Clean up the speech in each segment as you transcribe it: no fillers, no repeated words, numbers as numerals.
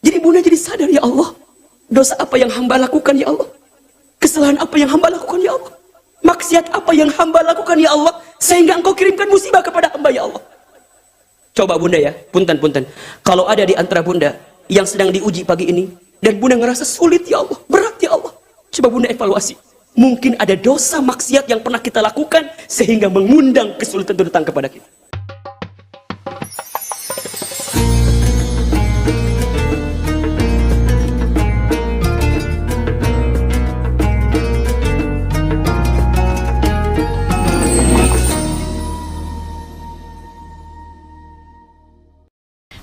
Jadi bunda jadi sadar, ya Allah, dosa apa yang hamba lakukan ya Allah, kesalahan apa yang hamba lakukan ya Allah, maksiat apa yang hamba lakukan ya Allah, sehingga engkau kirimkan musibah kepada hamba ya Allah. Coba bunda ya, punten, kalau ada di antara bunda yang sedang diuji pagi ini, dan bunda ngerasa sulit ya Allah, berat ya Allah, coba bunda evaluasi. Mungkin ada dosa maksiat yang pernah kita lakukan sehingga mengundang kesulitan itu datang kepada kita.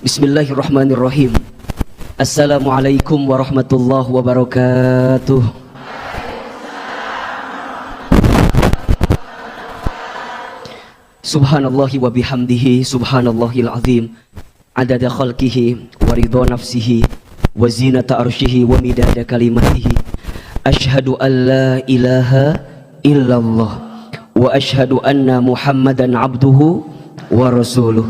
Bismillahirrahmanirrahim. Assalamualaikum warahmatullahi wabarakatuh. Subhanallahi wa bihamdihi, subhanallahil azim, adada khalqihi wa ridha nafsihi wa zinata arshihi wa midada kalimatihi. Ashhadu an la ilaha illallah wa ashhadu anna Muhammadan abduhu wa rasuluh.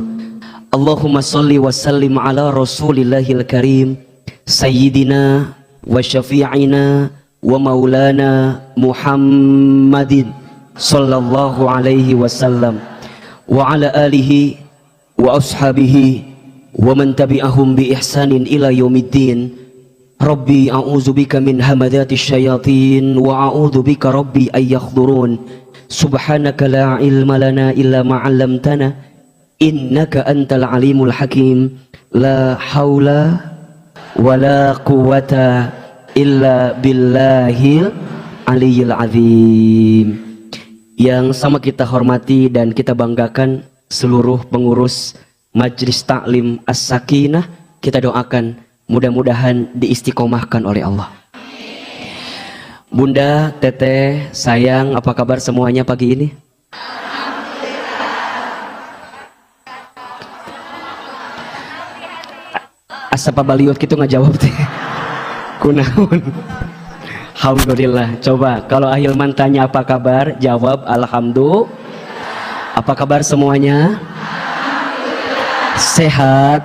Allahumma salli wa sallim ala rasulillahil karim sayyidina wa syafi'ina wa maulana Muhammadin sallallahu alaihi wasallam wa ala alihi wa ashabihi wa man tabi'ahum bi ihsanin ila yaumiddin. Rabbi a'udzubika min hamadati syayatin wa a'udzubika rabbi ay yakhdurun. Subhanaka la ilma lana illa ma 'allamtana innaka antal alimul hakim. La haula wala quwata illa billahil aliyil azim. Yang sama kita hormati dan kita banggakan seluruh pengurus Majelis Taklim As-Sakinah, kita doakan mudah-mudahan diistiqomahkan oleh Allah. Bunda, teteh, sayang, apa kabar semuanya pagi ini? Asa pabaliut gitu ngajawab teh. Kunaun. Alhamdulillah. Coba kalau Ahilman tanya apa kabar, jawab alhamdulillah. Apa kabar semuanya? Sehat?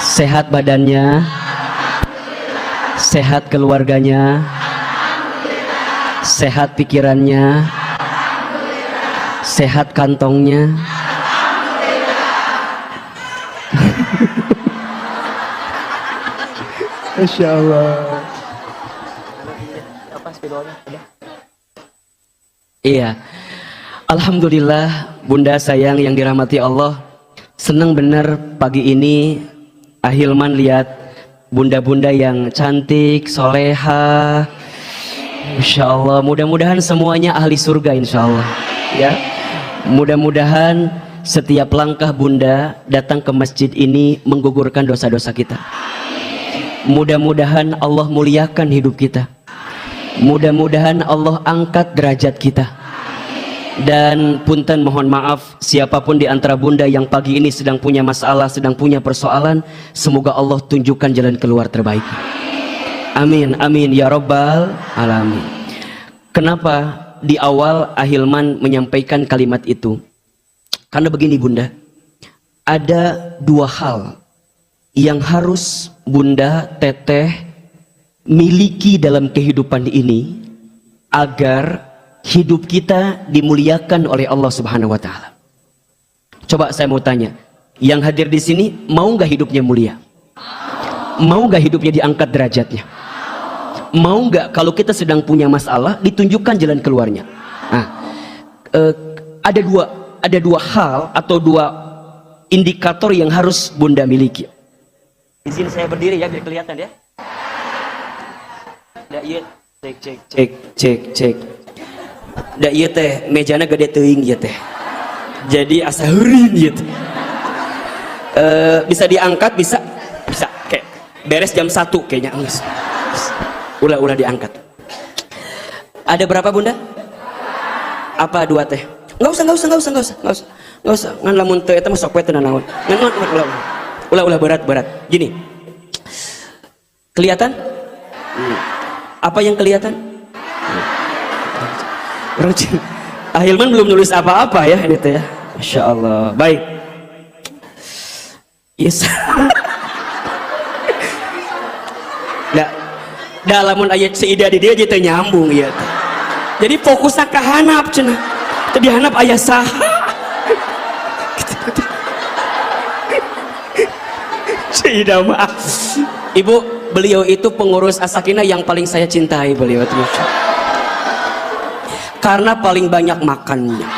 Sehat badannya? Sehat keluarganya? Sehat pikirannya? Sehat kantongnya? Masya Allah. Iya, alhamdulillah bunda sayang yang dirahmati Allah. Senang bener pagi ini Ahilman lihat bunda-bunda yang cantik, soleha. Masya Allah, mudah-mudahan semuanya ahli surga insya Allah ya. Mudah-mudahan setiap langkah bunda datang ke masjid ini menggugurkan dosa-dosa kita. Mudah-mudahan Allah muliakan hidup kita. Mudah-mudahan Allah angkat derajat kita. Dan punten mohon maaf siapapun di antara bunda yang pagi ini sedang punya masalah, sedang punya persoalan, semoga Allah tunjukkan jalan keluar terbaik. Amin, amin ya rabbal alamin. Kenapa di awal Ahilman menyampaikan kalimat itu? Karena begini bunda, ada dua hal yang harus bunda, teteh miliki dalam kehidupan ini agar hidup kita dimuliakan oleh Allah Subhanahu wa taala. Coba saya mau tanya, yang hadir di sini mau nggak hidupnya mulia? Mau nggak hidupnya diangkat derajatnya? Mau nggak kalau kita sedang punya masalah ditunjukkan jalan keluarnya? Nah, ada dua hal atau dua indikator yang harus bunda miliki. Di sini saya berdiri ya biar kelihatan ya. Da ieu cek. Da ieu teh mejana gede teuing ieu teh. Jadi asa heureun ieu teh. Bisa diangkat, bisa kayak beres jam 1 kayaknya geus. Ulah diangkat. Ada berapa bunda? Apa dua teh? Enggak usah. Ngan lamun teu eta mah sok we teu nanaon. Ulah berat. Gini. Kelihatan? Apa yang kelihatan? Rojin. Ahilman belum nulis apa-apa ya ini teh ya. Masya Allah. Baik. Yes. Dalamun ayat seidah di dia jadi nyambung ya. Jadi fokusnya ke hanap cenah. Tadi hanap ayah saha. Seidah mah. Ibu, beliau itu pengurus Asakina yang paling saya cintai beliau itu. Karena paling banyak makannya.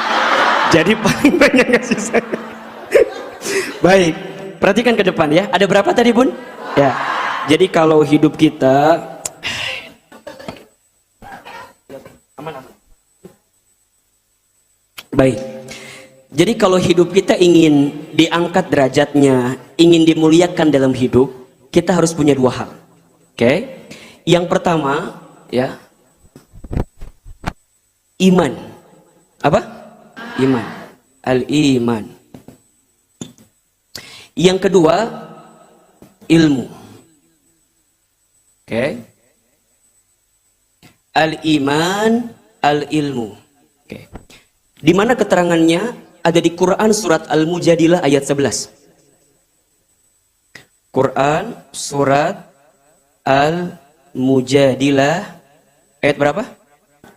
Jadi paling banyak ngasih saya. Baik, perhatikan ke depan ya. Ada berapa tadi Bun? Ya. Jadi kalau hidup kita aman. Baik. Jadi kalau hidup kita ingin diangkat derajatnya, ingin dimuliakan dalam hidup, kita harus punya dua hal. Oke? Yang pertama, ya. Iman. Apa? Iman. Al-iman. Yang kedua, ilmu. Oke? Al-iman, al-ilmu. Oke. Di mana keterangannya? Ada di Quran surat Al-Mujadilah ayat 11. Quran surat Al-Mujadilah ayat berapa?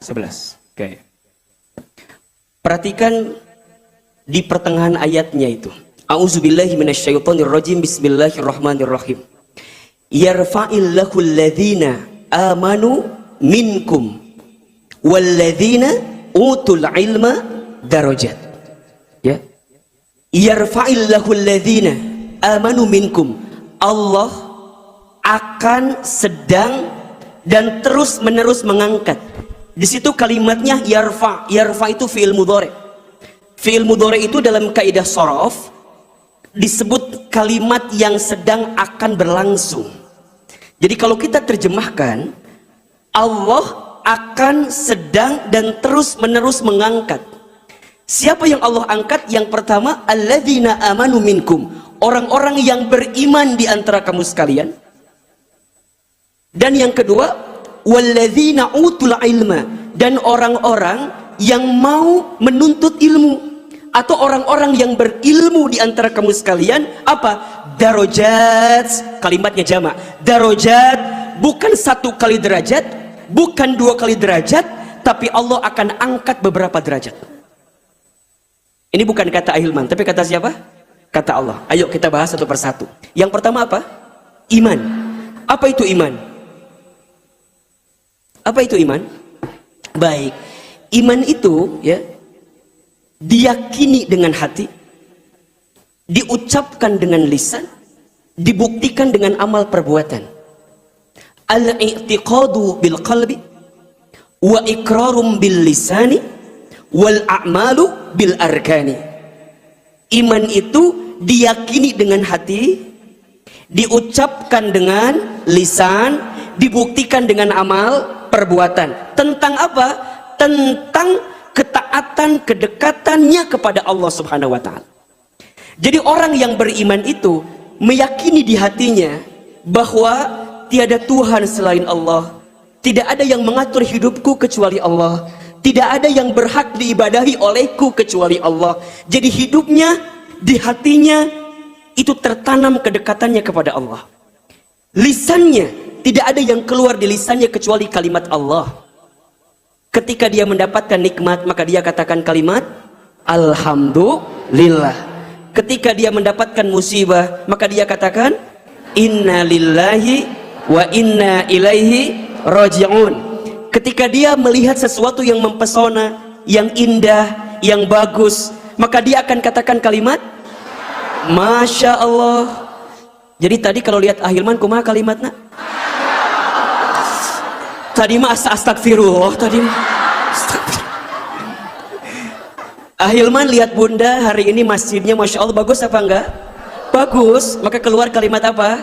11. Oke. Perhatikan di pertengahan ayatnya itu. A'udzubillahi minasyaitonirrajim. Bismillahirrahmanirrahim. Yarfa'illahu alladhina amanu minkum walladhina utul ilma darajat. Ya. Yarfa'illahu alladhina amanu minkum. Allah akan sedang dan terus menerus mengangkat. Di situ kalimatnya yarfa. Yarfa itu fi'il mudhari. Fi'il mudhari itu dalam kaidah shorof disebut kalimat yang sedang akan berlangsung. Jadi kalau kita terjemahkan, Allah akan sedang dan terus menerus mengangkat. Siapa yang Allah angkat? Yang pertama, alladzina amanu minkum, orang-orang yang beriman di antara kamu sekalian. Dan yang kedua, walladzina utul ilma, dan orang-orang yang mau menuntut ilmu, atau orang-orang yang berilmu di antara kamu sekalian. Apa? Darajat, kalimatnya jamak. Darajat, bukan satu kali derajat, bukan dua kali derajat, tapi Allah akan angkat beberapa derajat. Ini bukan kata Ahilman, tapi kata siapa? Kata Allah. Ayo kita bahas satu persatu. Yang pertama apa? Iman. Apa itu iman? Apa itu iman? Baik. Iman itu ya diyakini dengan hati, diucapkan dengan lisan, dibuktikan dengan amal perbuatan. Al-i'tiqadu bil qalbi wa iqrarum bil lisani wal a'malu bil arkani. Iman itu diyakini dengan hati, diucapkan dengan lisan, dibuktikan dengan amal perbuatan. Tentang apa? Tentang ketaatan, kedekatannya kepada Allah Subhanahu wa taala. Jadi orang yang beriman itu meyakini di hatinya bahwa tiada Tuhan selain Allah, tidak ada yang mengatur hidupku kecuali Allah, tidak ada yang berhak diibadahi olehku kecuali Allah. Jadi hidupnya, di hatinya itu tertanam kedekatannya kepada Allah. Lisannya, tidak ada yang keluar di lisannya kecuali kalimat Allah. Ketika dia mendapatkan nikmat, maka dia katakan kalimat Alhamdulillah. Ketika dia mendapatkan musibah, maka dia katakan Inna lillahi wa inna ilaihi raji'un. Ketika dia melihat sesuatu yang mempesona, yang indah, yang bagus, maka dia akan katakan kalimat Masya Allah. Jadi tadi kalau lihat Ahilman kumaha kalimatnya? Tadi mah astagfirullah tadi mah. Ahilman lihat bunda hari ini masjidnya Masya Allah, bagus apa enggak? Bagus. Maka keluar kalimat apa?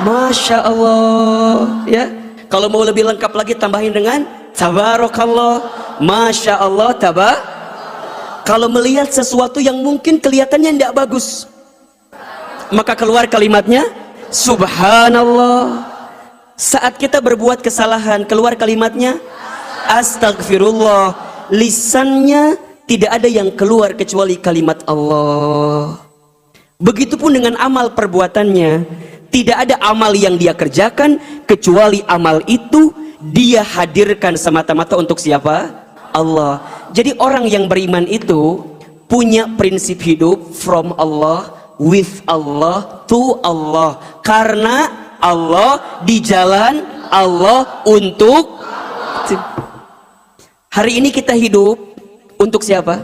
Masya Allah. Ya. Kalau mau lebih lengkap lagi tambahin dengan Tabarakallah. Masya Allah. Kalau melihat sesuatu yang mungkin kelihatannya tidak bagus, maka keluar kalimatnya Subhanallah. Saat kita berbuat kesalahan, keluar kalimatnya Astagfirullah. Lisannya tidak ada yang keluar kecuali kalimat Allah. Begitupun dengan amal perbuatannya, Tidak ada amal yang dia kerjakan kecuali amal itu dia hadirkan semata-mata untuk siapa? Allah. Jadi orang yang beriman itu punya prinsip hidup from Allah, with Allah, to Allah. Karena Allah, di jalan Allah, untuk hari ini kita hidup untuk siapa?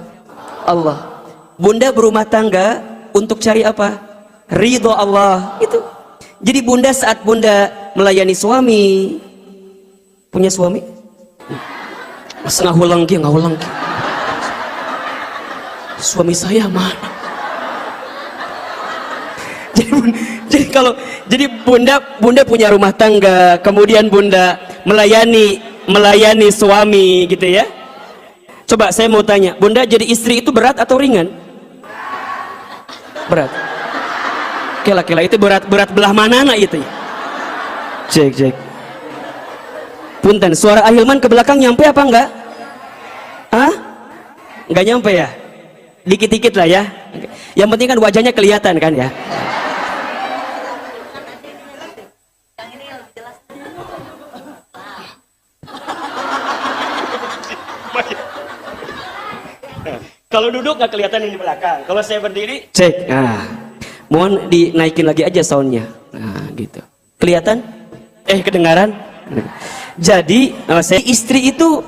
Allah. Bunda berumah tangga untuk cari apa? Ridho Allah. Itu. Jadi bunda saat bunda melayani suami, punya suami? Mas ngahulang ki, ngahulang ki. Suami saya mana? Jadi bunda punya rumah tangga, kemudian bunda melayani suami gitu ya. Coba saya mau tanya, bunda jadi istri itu berat atau ringan? Berat. Kela-kela itu berat belah mana itu ya? Cek. Punten, suara Ahilman ke belakang nyampe apa enggak? Hah? Enggak nyampe ya? Dikit-dikit lah ya. Yang penting kan wajahnya kelihatan kan ya. Kalau duduk nggak kelihatan yang di belakang. Kalau saya berdiri, cek. Nah, mohon dinaikin lagi aja soundnya. Nah, gitu. Kelihatan? Kedengaran? Jadi, saya istri itu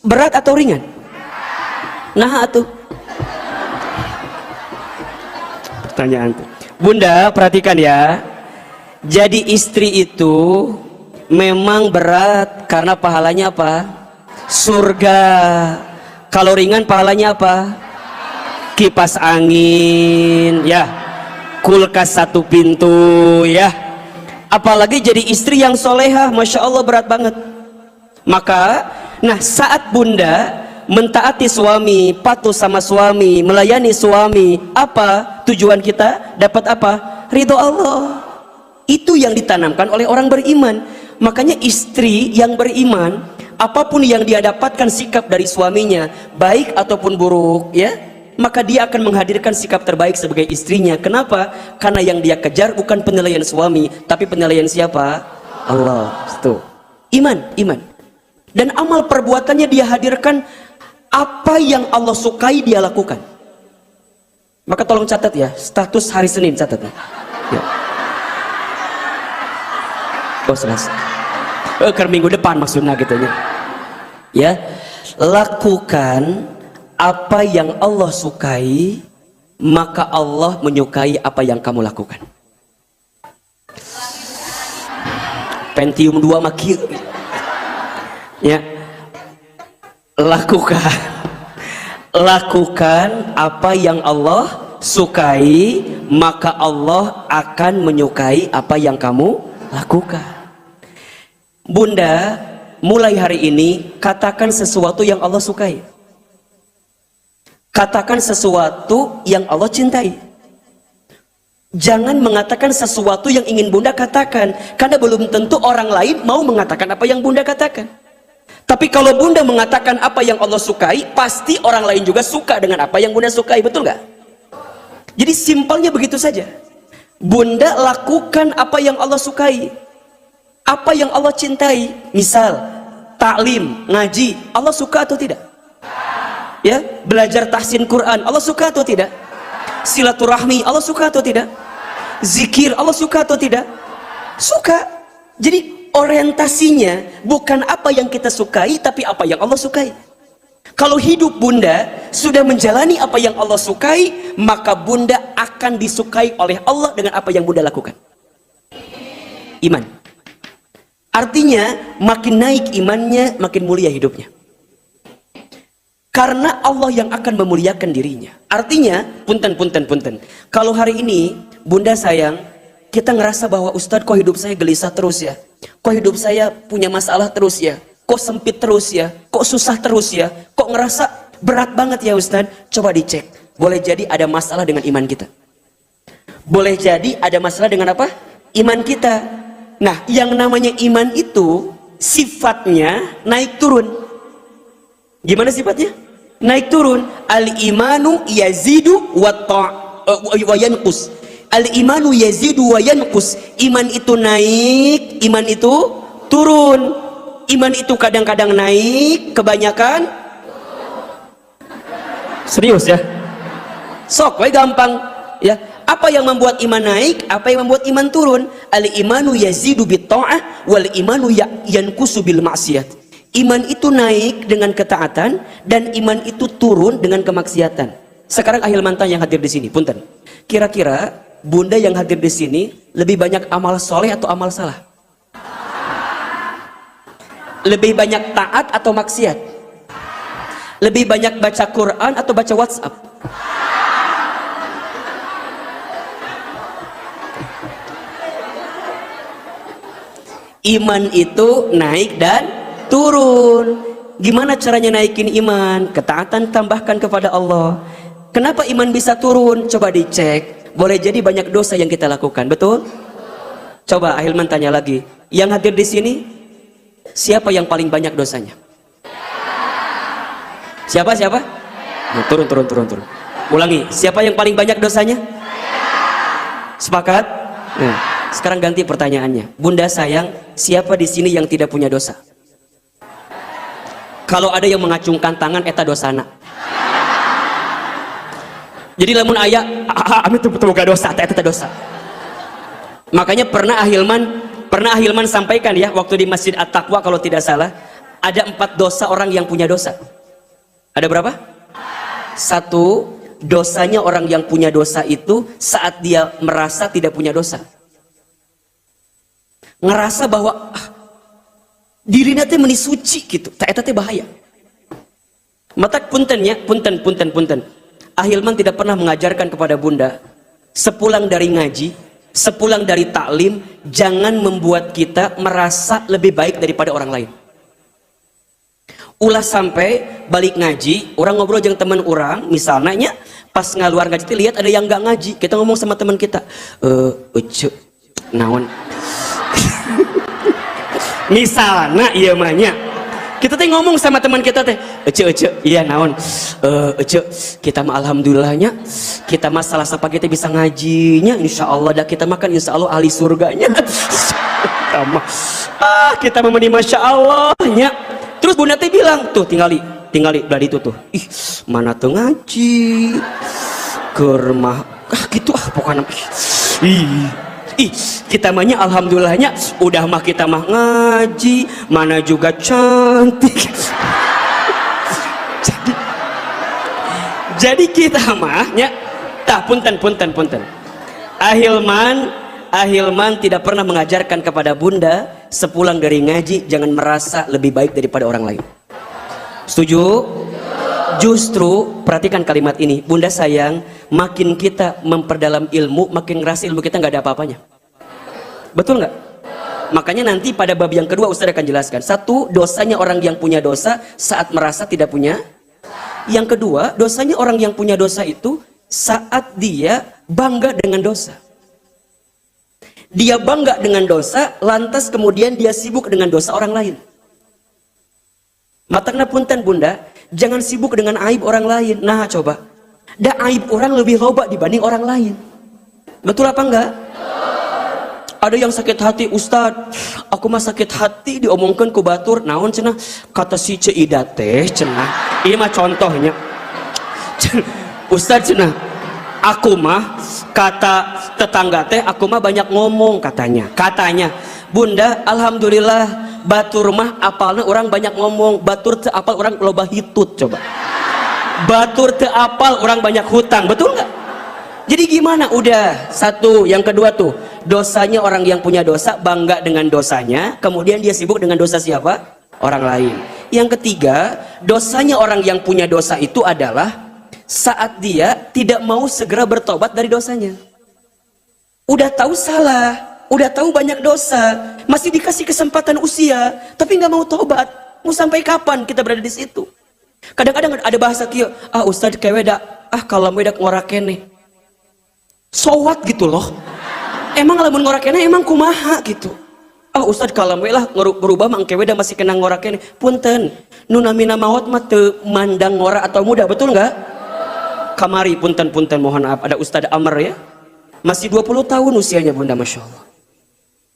berat atau ringan? Nah, atuh. Pertanyaan tuh. Bunda, perhatikan ya. Jadi istri itu memang berat karena pahalanya apa? Surga. Kalau ringan pahalanya apa? Kipas angin, ya. Kulkas satu pintu, ya. Apalagi jadi istri yang solehah, masya Allah berat banget. Maka, nah saat bunda mentaati suami, patuh sama suami, melayani suami, apa tujuan kita? Dapat apa? Ridho Allah. Itu yang ditanamkan oleh orang beriman. Makanya istri yang beriman, apapun yang dia dapatkan sikap dari suaminya, baik ataupun buruk, ya, maka dia akan menghadirkan sikap terbaik sebagai istrinya. Kenapa? Karena yang dia kejar bukan penilaian suami, tapi penilaian siapa? Allah. Itu iman. Dan amal perbuatannya dia hadirkan apa yang Allah sukai dia lakukan. Maka tolong catat ya, status hari Senin catat ya. Oh selesai. Ke minggu depan maksudnya gitu ya. Lakukan apa yang Allah sukai, maka Allah menyukai apa yang kamu lakukan. Pentium 2 maki. Ya. Lakukan apa yang Allah sukai, maka Allah akan menyukai apa yang kamu lakukan. Bunda, mulai hari ini katakan sesuatu yang Allah sukai. Katakan sesuatu yang Allah cintai. Jangan mengatakan sesuatu yang ingin bunda katakan, karena belum tentu orang lain mau mengatakan apa yang bunda katakan. Tapi kalau bunda mengatakan apa yang Allah sukai, pasti orang lain juga suka dengan apa yang bunda sukai, betul nggak? Jadi simpelnya begitu saja. Bunda lakukan apa yang Allah sukai, apa yang Allah cintai. Misal taklim, ngaji, Allah suka atau tidak? Ya, belajar tahsin Quran, Allah suka atau tidak? Silaturahmi, Allah suka atau tidak? Zikir, Allah suka atau tidak? Suka. Jadi orientasinya bukan apa yang kita sukai, tapi apa yang Allah sukai. Kalau hidup bunda sudah menjalani apa yang Allah sukai, maka bunda akan disukai oleh Allah dengan apa yang bunda lakukan. Iman. Artinya makin naik imannya, makin mulia hidupnya. Karena Allah yang akan memuliakan dirinya. Artinya, punten. Kalau hari ini, bunda sayang, kita ngerasa bahwa Ustadz kok hidup saya gelisah terus ya? Kok hidup saya punya masalah terus ya? Kok sempit terus ya? Kok susah terus ya? Kok ngerasa berat banget ya Ustadz? Coba dicek. Boleh jadi ada masalah dengan iman kita. Boleh jadi ada masalah dengan apa? Iman kita. Nah, yang namanya iman itu sifatnya naik turun. Gimana sifatnya? Naik turun. Al-imanu yazidu wa yanqus. Al-imanu yazidu wa yanqus. Iman itu naik, iman itu turun. Iman itu kadang-kadang naik, kebanyakan serius ya. Sok we gampang ya. Apa yang membuat iman naik, apa yang membuat iman turun? Al-imanu yazidu bit ta'ah wal imanu yanqusu bil maksiyat. Iman itu naik dengan ketaatan dan iman itu turun dengan kemaksiatan. Sekarang ahilman yang hadir di sini, punten. Kira-kira bunda yang hadir di sini lebih banyak amal soleh atau amal salah? Lebih banyak taat atau maksiat? Lebih banyak baca Quran atau baca WhatsApp? Iman itu naik dan turun. Gimana caranya naikin iman? Ketaatan tambahkan kepada Allah. Kenapa iman bisa turun? Coba dicek. Boleh jadi banyak dosa yang kita lakukan, betul? Coba ahilman tanya lagi. Yang hadir di sini, siapa yang paling banyak dosanya? Siapa? Nah, turun. Ulangi. Siapa yang paling banyak dosanya? Sepakat? Nah, sekarang ganti pertanyaannya. Bunda sayang, siapa di sini yang tidak punya dosa? Kalau ada yang mengacungkan tangan, eta dosana. Jadi lamun ayah, amit betul gak dosa, eta dosa. Makanya pernah ahilman sampaikan ya, waktu di Masjid At-Taqwa kalau tidak salah, ada 4 dosa orang yang punya dosa. Ada berapa? 1, dosanya orang yang punya dosa itu saat dia merasa tidak punya dosa. Ngerasa bahwa dirinya teh meni suci gitu, tak eta teh bahaya. Mata punten ya, punten. Ahilman tidak pernah mengajarkan kepada bunda, sepulang dari ngaji, sepulang dari taklim, jangan membuat kita merasa lebih baik daripada orang lain. Ulah sampai balik ngaji, orang ngobrol dengan teman orang, misalnya pas ngaluar ngaji lihat ada yang nggak ngaji, kita ngomong sama teman kita, naon. Misalnya iya mahnya kita teh ngomong sama teman kita teh, iya naon, kita mah alhamdulillahnya, kita mah salah sapa kita bisa ngajinya, insya Allah dah kita makan insya Allah ahli surganya. Kita memeni masya Allahnya. Terus bunda teh bilang tuh tinggali belah itu tuh, ih mana tuh ngaji, kermah gitu pokoknya. Kita mahnya alhamdulillahnya udah mah kita mah ngaji, mana juga cantik. jadi kita mahnya punten. Ahilman tidak pernah mengajarkan kepada bunda sepulang dari ngaji jangan merasa lebih baik daripada orang lain. Setuju? Justru perhatikan kalimat ini, bunda sayang, makin kita memperdalam ilmu, makin ngerasa ilmu kita nggak ada apa-apanya. Betul nggak? Makanya nanti pada bab yang kedua Ustaz akan jelaskan. 1, dosanya orang yang punya dosa saat merasa tidak punya. Yang kedua, dosanya orang yang punya dosa itu saat dia bangga dengan dosa. Dia bangga dengan dosa, lantas kemudian dia sibuk dengan dosa orang lain. Matangna punten bunda, jangan sibuk dengan aib orang lain. Nah coba, aib orang lebih loba dibanding orang lain. Betul apa enggak? Ada yang sakit hati, Ustad, aku mah sakit hati diomongkan ku batur, naon cenah, kata si Ceida teh cenah, ini mah contohnya, Ustad cenah, aku mah kata tetangga teh, aku mah banyak ngomong katanya, bunda, alhamdulillah, batur mah apalnya orang banyak ngomong, batur teu apal orang loba hitut, coba, batur teu apal orang banyak hutang, betul nggak? Jadi gimana? Udah 1, yang kedua tuh dosanya orang yang punya dosa bangga dengan dosanya, kemudian dia sibuk dengan dosa siapa? Orang lain. Yang ketiga, dosanya orang yang punya dosa itu adalah saat dia tidak mau segera bertobat dari dosanya. Udah tahu salah, udah tahu banyak dosa, masih dikasih kesempatan usia, tapi nggak mau tobat. Mau sampai kapan kita berada di situ? Kadang-kadang ada bahasa kieu, Ustad keweda, kalau wedak ngorakene. Sowat gitu loh. Emang lamun ngorakene emang kumaha gitu. Ustad kalau we lah berubah mah engke we masih kena ngorakene. Punten, nu namina maot mah teu mandang ngora atau muda, betul nggak? Kamari punten mohon maaf, ada Ustad Amr ya. Masih 20 tahun usianya bunda, Masya Allah.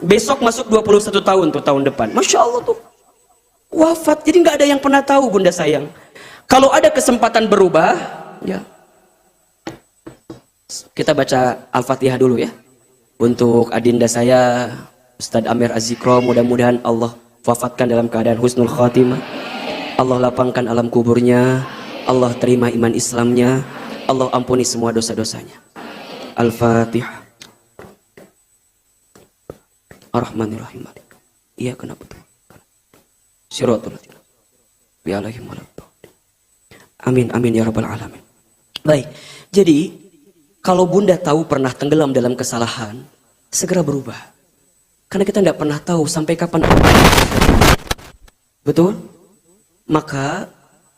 Besok masuk 21 tahun tuh tahun depan. Masya Allah tuh. Wafat. Jadi nggak ada yang pernah tahu bunda sayang. Kalau ada kesempatan berubah, ya. Kita baca Al-Fatihah dulu ya. Untuk adinda saya, Ustadz Amir Azikro, mudah-mudahan Allah wafatkan dalam keadaan husnul khatimah. Allah lapangkan alam kuburnya. Allah terima iman Islamnya. Allah ampuni semua dosa-dosanya. Al-Fatihah. Ar-Rahmanir-Rahim. Iya, kenapa tuh? Siratul ladzina bi'alaihim waladhdallin. Amin, amin ya rabbal alamin. Baik, jadi kalau bunda tahu pernah tenggelam dalam kesalahan, segera berubah. Karena kita tidak pernah tahu sampai kapan. Betul? Maka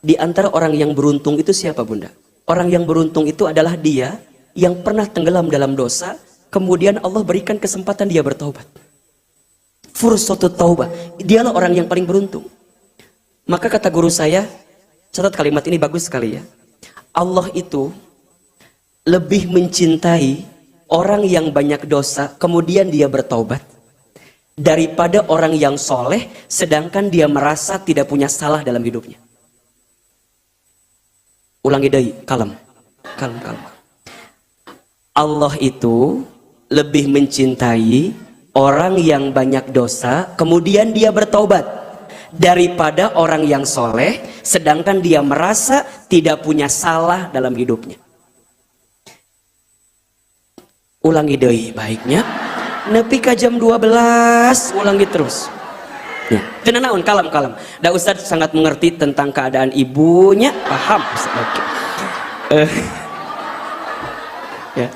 di antara orang yang beruntung itu siapa bunda? Orang yang beruntung itu adalah dia yang pernah tenggelam dalam dosa, kemudian Allah berikan kesempatan dia bertaubat. Fursatut taubah. Dialah orang yang paling beruntung. Maka kata guru saya, catat kalimat ini bagus sekali ya. Allah itu lebih mencintai orang yang banyak dosa kemudian dia bertaubat daripada orang yang soleh sedangkan dia merasa tidak punya salah dalam hidupnya. Ulangi deh, kalem. Allah itu lebih mencintai orang yang banyak dosa kemudian dia bertaubat daripada orang yang soleh sedangkan dia merasa tidak punya salah dalam hidupnya. Ulangi deh baiknya. Nepi ka jam 12 ulangi terus. Ya, tenanaun kalem. Da Ustadz sangat mengerti tentang keadaan ibunya, paham. Ya.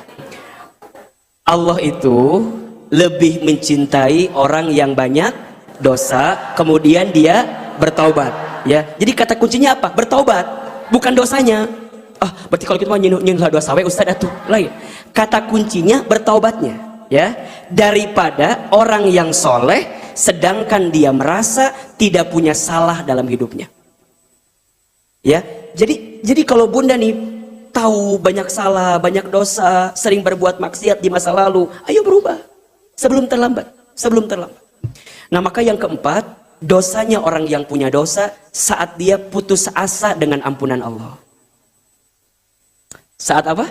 Allah itu lebih mencintai orang yang banyak dosa kemudian dia bertaubat, ya. Jadi kata kuncinya apa? Bertaubat, bukan dosanya. Berarti kalau kita mau nyin dosa we Ustaz atuh lain. Kata kuncinya bertaubatnya, ya. Daripada orang yang soleh sedangkan dia merasa tidak punya salah dalam hidupnya. Ya. Jadi kalau bunda nih tahu banyak salah, banyak dosa, sering berbuat maksiat di masa lalu, ayo berubah sebelum terlambat. Nah, maka yang keempat, dosanya orang yang punya dosa saat dia putus asa dengan ampunan Allah. Saat apa?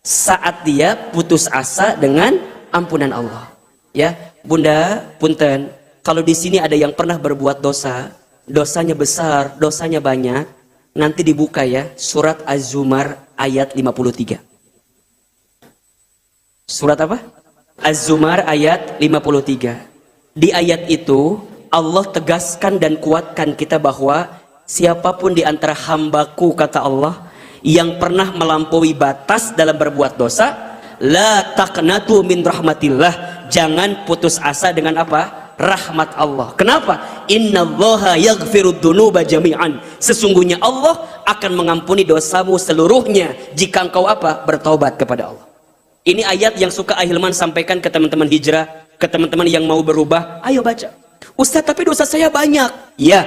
Saat dia putus asa dengan ampunan Allah. Ya, bunda, punten, kalau di sini ada yang pernah berbuat dosa, dosanya besar, dosanya banyak, nanti dibuka ya, surat Az-Zumar ayat 53. Surat apa? Az-Zumar ayat 53. Di ayat itu Allah tegaskan dan kuatkan kita bahwa siapapun di antara hambaku, kata Allah, yang pernah melampaui batas dalam berbuat dosa, la taqnatu min rahmatillah, jangan putus asa dengan apa? Rahmat Allah. Kenapa? Innallaha yaghfirud dzunuba jami'an. Sesungguhnya Allah akan mengampuni dosamu seluruhnya jika engkau apa? Bertaubat kepada Allah. Ini ayat yang suka Ahilman sampaikan ke teman-teman hijrah, ke teman-teman yang mau berubah. Ayo baca. Ustaz, tapi dosa saya banyak. Ya,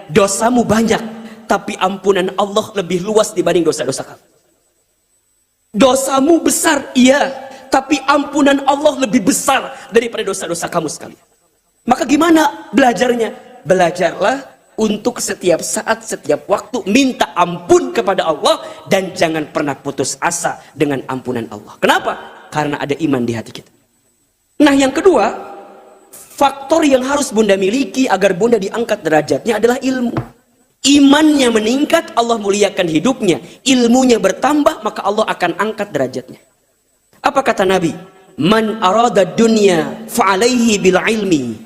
dosamu banyak, tapi ampunan Allah lebih luas dibanding dosa-dosa kamu. Dosamu besar, iya, tapi ampunan Allah lebih besar daripada dosa-dosa kamu sekalian. Maka gimana belajarnya? Belajarlah untuk setiap saat, setiap waktu minta ampun kepada Allah dan jangan pernah putus asa dengan ampunan Allah. Kenapa? Karena ada iman di hati kita. Nah, yang kedua, faktor yang harus bunda miliki agar bunda diangkat derajatnya adalah ilmu. Imannya meningkat, Allah muliakan hidupnya. Ilmunya bertambah, maka Allah akan angkat derajatnya. Apa kata Nabi? Man arada dunya fa'alaihi bil ilmi,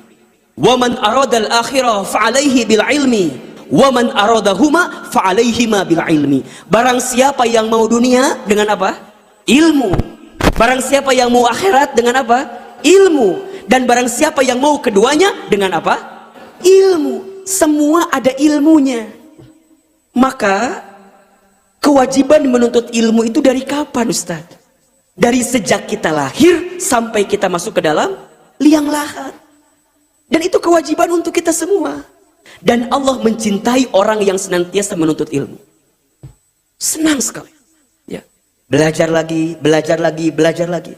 wa man arada al akhirah fa'alaihi bil ilmi, wa man aradahuma fa'alaihima bil ilmi. Barang siapa yang mau dunia dengan apa? Ilmu. Barang siapa yang mau akhirat dengan apa? Ilmu. Dan barang siapa yang mau keduanya dengan apa? Ilmu. Semua ada ilmunya. Maka kewajiban menuntut ilmu itu dari kapan, Ustaz? Dari sejak kita lahir sampai kita masuk ke dalam liang lahat. Dan itu kewajiban untuk kita semua. Dan Allah mencintai orang yang senantiasa menuntut ilmu. Senang sekali. Ya. Belajar lagi, belajar lagi, belajar lagi.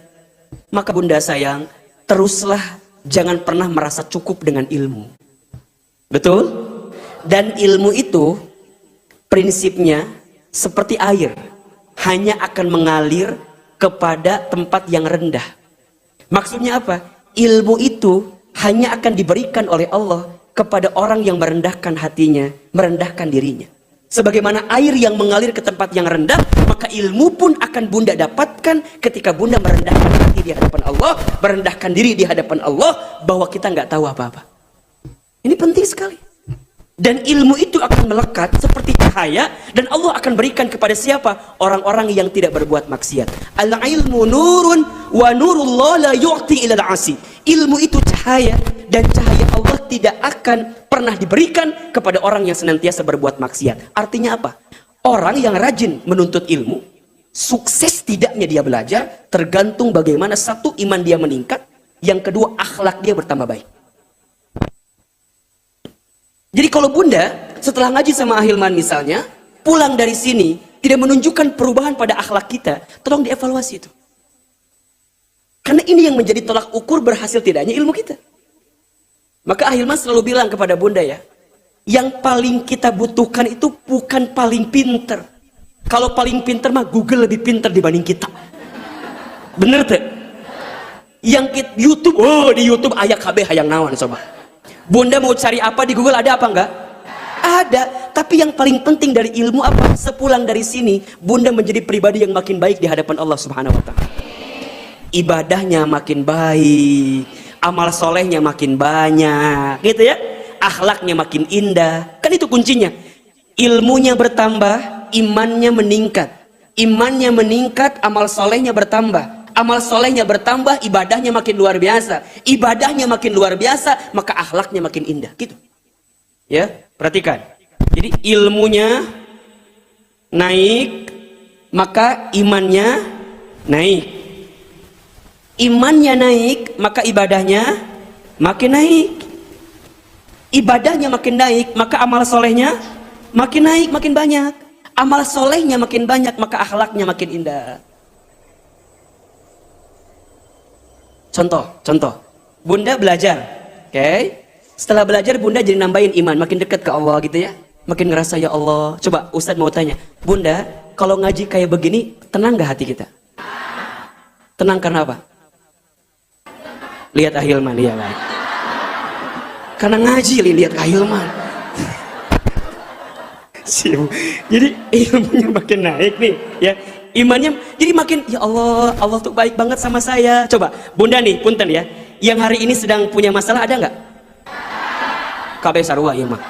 Maka bunda sayang, teruslah jangan pernah merasa cukup dengan ilmu. Betul? Dan ilmu itu prinsipnya seperti air, hanya akan mengalir kepada tempat yang rendah. Maksudnya apa? Ilmu itu hanya akan diberikan oleh Allah kepada orang yang merendahkan hatinya, merendahkan dirinya. Sebagaimana air yang mengalir ke tempat yang rendah, maka ilmu pun akan bunda dapatkan ketika bunda merendahkan hati di hadapan Allah, merendahkan diri di hadapan Allah, bahwa kita nggak tahu apa-apa. Ini penting sekali. Dan ilmu itu akan melekat seperti cahaya, dan Allah akan berikan kepada siapa? Orang-orang yang tidak berbuat maksiat. Al-ilmu nurun wa nurullah la yu'ti ilal asi. Ilmu itu cahaya, dan cahaya Allah tidak akan pernah diberikan kepada orang yang senantiasa berbuat maksiat. Artinya apa? Orang yang rajin menuntut ilmu, sukses tidaknya dia belajar tergantung bagaimana satu, iman dia meningkat, yang kedua, akhlak dia bertambah baik. Jadi kalau bunda setelah ngaji sama Ahilman misalnya, pulang dari sini tidak menunjukkan perubahan pada akhlak kita, tolong dievaluasi itu. Karena ini yang menjadi tolak ukur berhasil tidaknya ilmu kita. Maka Ahilman selalu bilang kepada bunda ya, yang paling kita butuhkan itu bukan paling pinter. Kalau paling pinter mah Google lebih pinter dibanding kita. Bener tuh? Yang YouTube, oh di YouTube ayak KB hayang naon coba. Bunda mau cari apa di Google, ada apa enggak? Ada. Tapi yang paling penting dari ilmu apa? Sepulang dari sini, bunda menjadi pribadi yang makin baik di hadapan Allah Subhanahu wa Ta'ala. Ibadahnya makin baik, amal solehnya makin banyak, gitu ya. Akhlaknya makin indah. Kan itu kuncinya. Ilmunya bertambah, imannya meningkat. Imannya meningkat, amal solehnya bertambah. Amal solehnya bertambah, ibadahnya makin luar biasa. Ibadahnya makin luar biasa, maka akhlaknya makin indah. Gitu. Ya, perhatikan. Jadi ilmunya naik, maka imannya naik. Imannya naik, maka ibadahnya makin naik. Ibadahnya makin naik, maka amal solehnya makin naik, makin banyak. Amal solehnya makin banyak, maka akhlaknya makin indah. Contoh, bunda belajar, oke? Setelah belajar bunda jadi nambahin iman, makin dekat ke Allah gitu ya, makin ngerasa ya Allah. Coba Ustadz mau tanya, bunda, kalau ngaji kayak begini, tenang gak hati kita? Tenang karena apa? Lihat Ahilman, ya baik. Karena ngaji, lihat Ahilman. Jadi ilmunya makin naik nih, ya. Imannya jadi makin, ya Allah, Allah tuh baik banget sama saya. Coba, bunda nih, punten ya, yang hari ini sedang punya masalah ada nggak? KB sarua ya mah.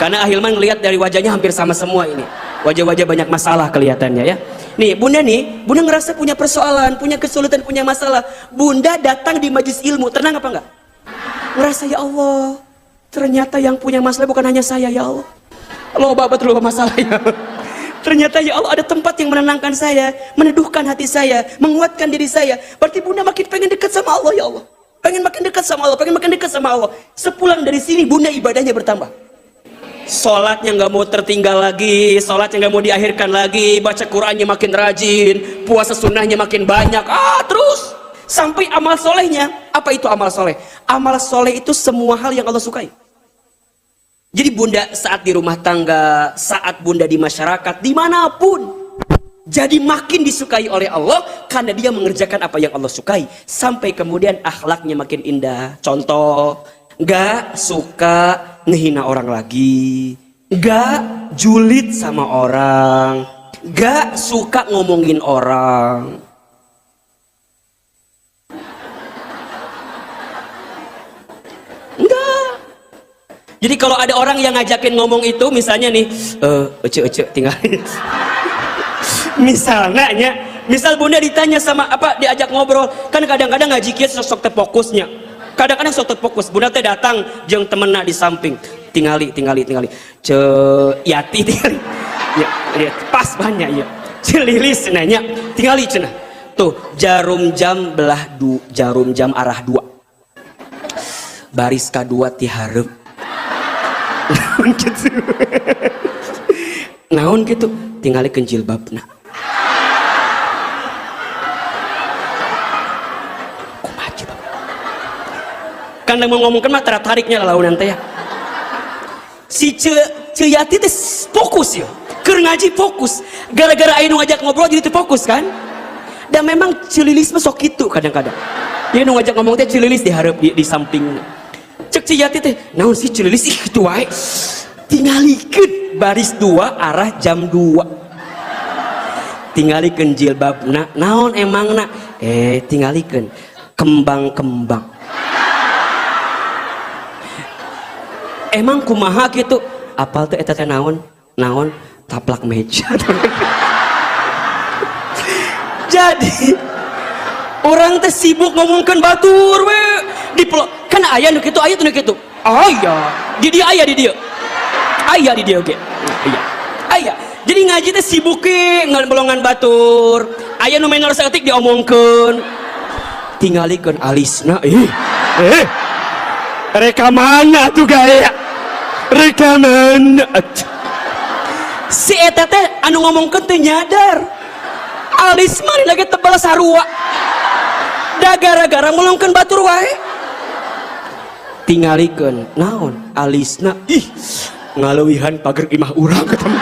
Karena Ahilman ngelihat dari wajahnya hampir sama semua ini. Wajah-wajah banyak masalah kelihatannya ya. Nih, bunda ngerasa punya persoalan, punya kesulitan, punya masalah. Bunda datang di majelis ilmu, tenang apa enggak? Ngerasa ya Allah, ternyata yang punya masalah bukan hanya saya ya Allah. Loba betul masalah ya Allah. Ternyata ya Allah ada tempat yang menenangkan saya, meneduhkan hati saya, menguatkan diri saya. Berarti bunda makin pengen dekat sama Allah ya Allah. Pengen makin dekat sama Allah, pengen makin dekat sama Allah. Sepulang dari sini bunda ibadahnya bertambah. Sholatnya nggak mau tertinggal lagi, sholatnya nggak mau diakhirkan lagi, baca Qurannya makin rajin, puasa sunnahnya makin banyak, terus sampai amal solehnya. Apa itu amal soleh? Amal soleh itu semua hal yang Allah sukai. Jadi bunda saat di rumah tangga, saat bunda di masyarakat, dimanapun, jadi makin disukai oleh Allah karena dia mengerjakan apa yang Allah sukai. Sampai kemudian akhlaknya makin indah. Contoh, gak suka ngehina orang lagi, gak julid sama orang, gak suka ngomongin orang. Jadi kalau ada orang yang ngajakin ngomong itu, misalnya nih, ece tinggal. Misal bunda ditanya sama apa, diajak ngobrol, kan kadang-kadang ngaji kieu sok terfokusnya. Kadang-kadang sok terfokus, bunda teh datang jeung temenna di samping, tingali. Ce Yati tingali. Ya, lihat pas banyak ya. Celilis nanya, tingali cenah. Tuh, jarum jam arah 2. Baris kedua ti hareup. Naon gitu tinggali jilbabna. Kan mau ngomongkan mah tertariknya lah nanti ya. Si Yati teh fokus ya. Keur ngaji fokus. Gara-gara aya nu ngajak ngobrol jadi fokus kan. Dan memang Cililis mah sok kitu kadang-kadang. Dia nu ngajak ngomong teh Cililis dihareup di samping. Cek si Yati teh, naon sih Cililis ih kitu wae. Tingalikeun baris 2 arah jam 2. Tingalikeun jilbabna, naon emangna? Tingalikeun kembang-kembang. Emang kumaha gitu? Apal teh eta teh naon? Naon? Taplak meja. Jadi orang teh sibuk ngomongkan batur we kan aya nu kitu aya nu kitu. Aya. Di dia aya di dia. Aya di dia oge. Aya. Aya. Jadi ngaji teh sibuk ke ngelbolongan batur. Aya nu menor saeutik diomongkeun. Tingalikeun alisna reka mana tuh gaya? Reka mana? Si eta teh anu ngomongkeun teh nyadar. Alis mah lagi tebal sarua. Da gara-gara ngolongkeun batur wae. Tingalikeun naon? Alisna ngaleuwihan pager imah urang ketemu.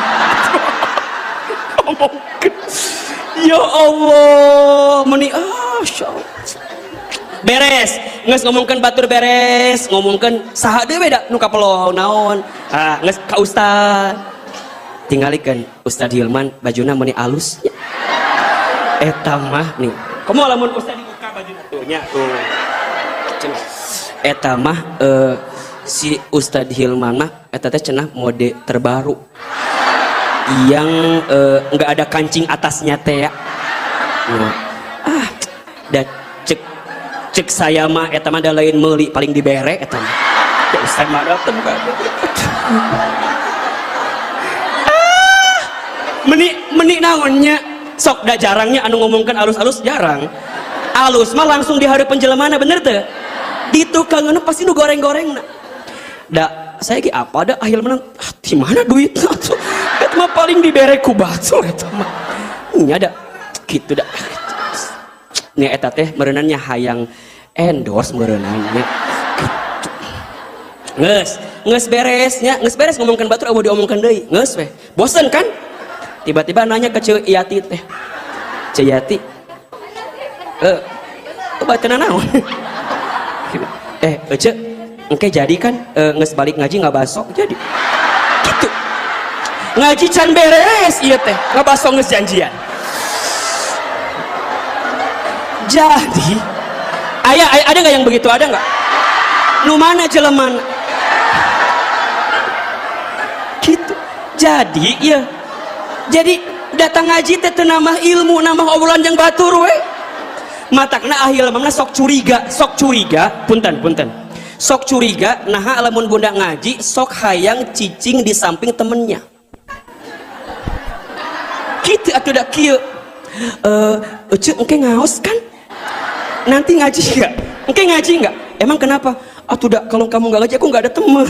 Ngomongkeun. Ya Allah, meni beres, geus ngomongkeun batur beres, ngomongkeun saha deui da nu kapelong naon. Geus ka ustad. Tingalikeun Ustad Hilman bajuna meuni alus. Eta mah nih. Kamu lamun ustad dibuka bajuna tuh nya tuh. Eta mah si Ustad Hilman mah eta teh cenah mode terbaru. Yang enggak ada kancing atasnya teh ya. Da cek saya mah eta mah da lain meuli paling dibere eta mah. Ya ustad mah dateng ka. Meni naonnya sok da jarangnya anu ngomongkan alus-alus jarang. Alus mah langsung di hari penjelemana bener teh. Di tukangeuna pasti nu goreng-gorengna. Da saya ge apa da akhir menang di mana duitna tuh. Eta mah paling dibere ku batu eta mah. Nya da kitu da. Nya eta teh meureunannya hayang endorse meureunannya. Geus beres nya, geus beres ngomongkan batur eueuh diomongkeun deui. Geus we. Bosen kan? Tiba-tiba nanya ke Ceu Yati teh. Ceu Yati. Bateuna naon? Ceu, engke jadi kan geus balik ngaji ngabasok jadi. Gitu. Ngaji can beres ieu teh, ngabasok geus janjian. Jadi ada nggak yang begitu? Ada nggak? Nu mana jeleman? Gitu. Jadi ya. Jadi datang ngaji teh teu nambah ilmu, nambah obrolan jeung batur we. Matakna ahil mamna sok curiga, punten. Sok curiga naha lamun bunda ngaji sok hayang cicing di samping temennya. Kitu atuh da kieu. Ceu engke ngaos kan? Nanti ngaji enggak? Engke ngaji enggak? Emang kenapa? Atuh da kalau kamu enggak ngaji aku enggak ada temen.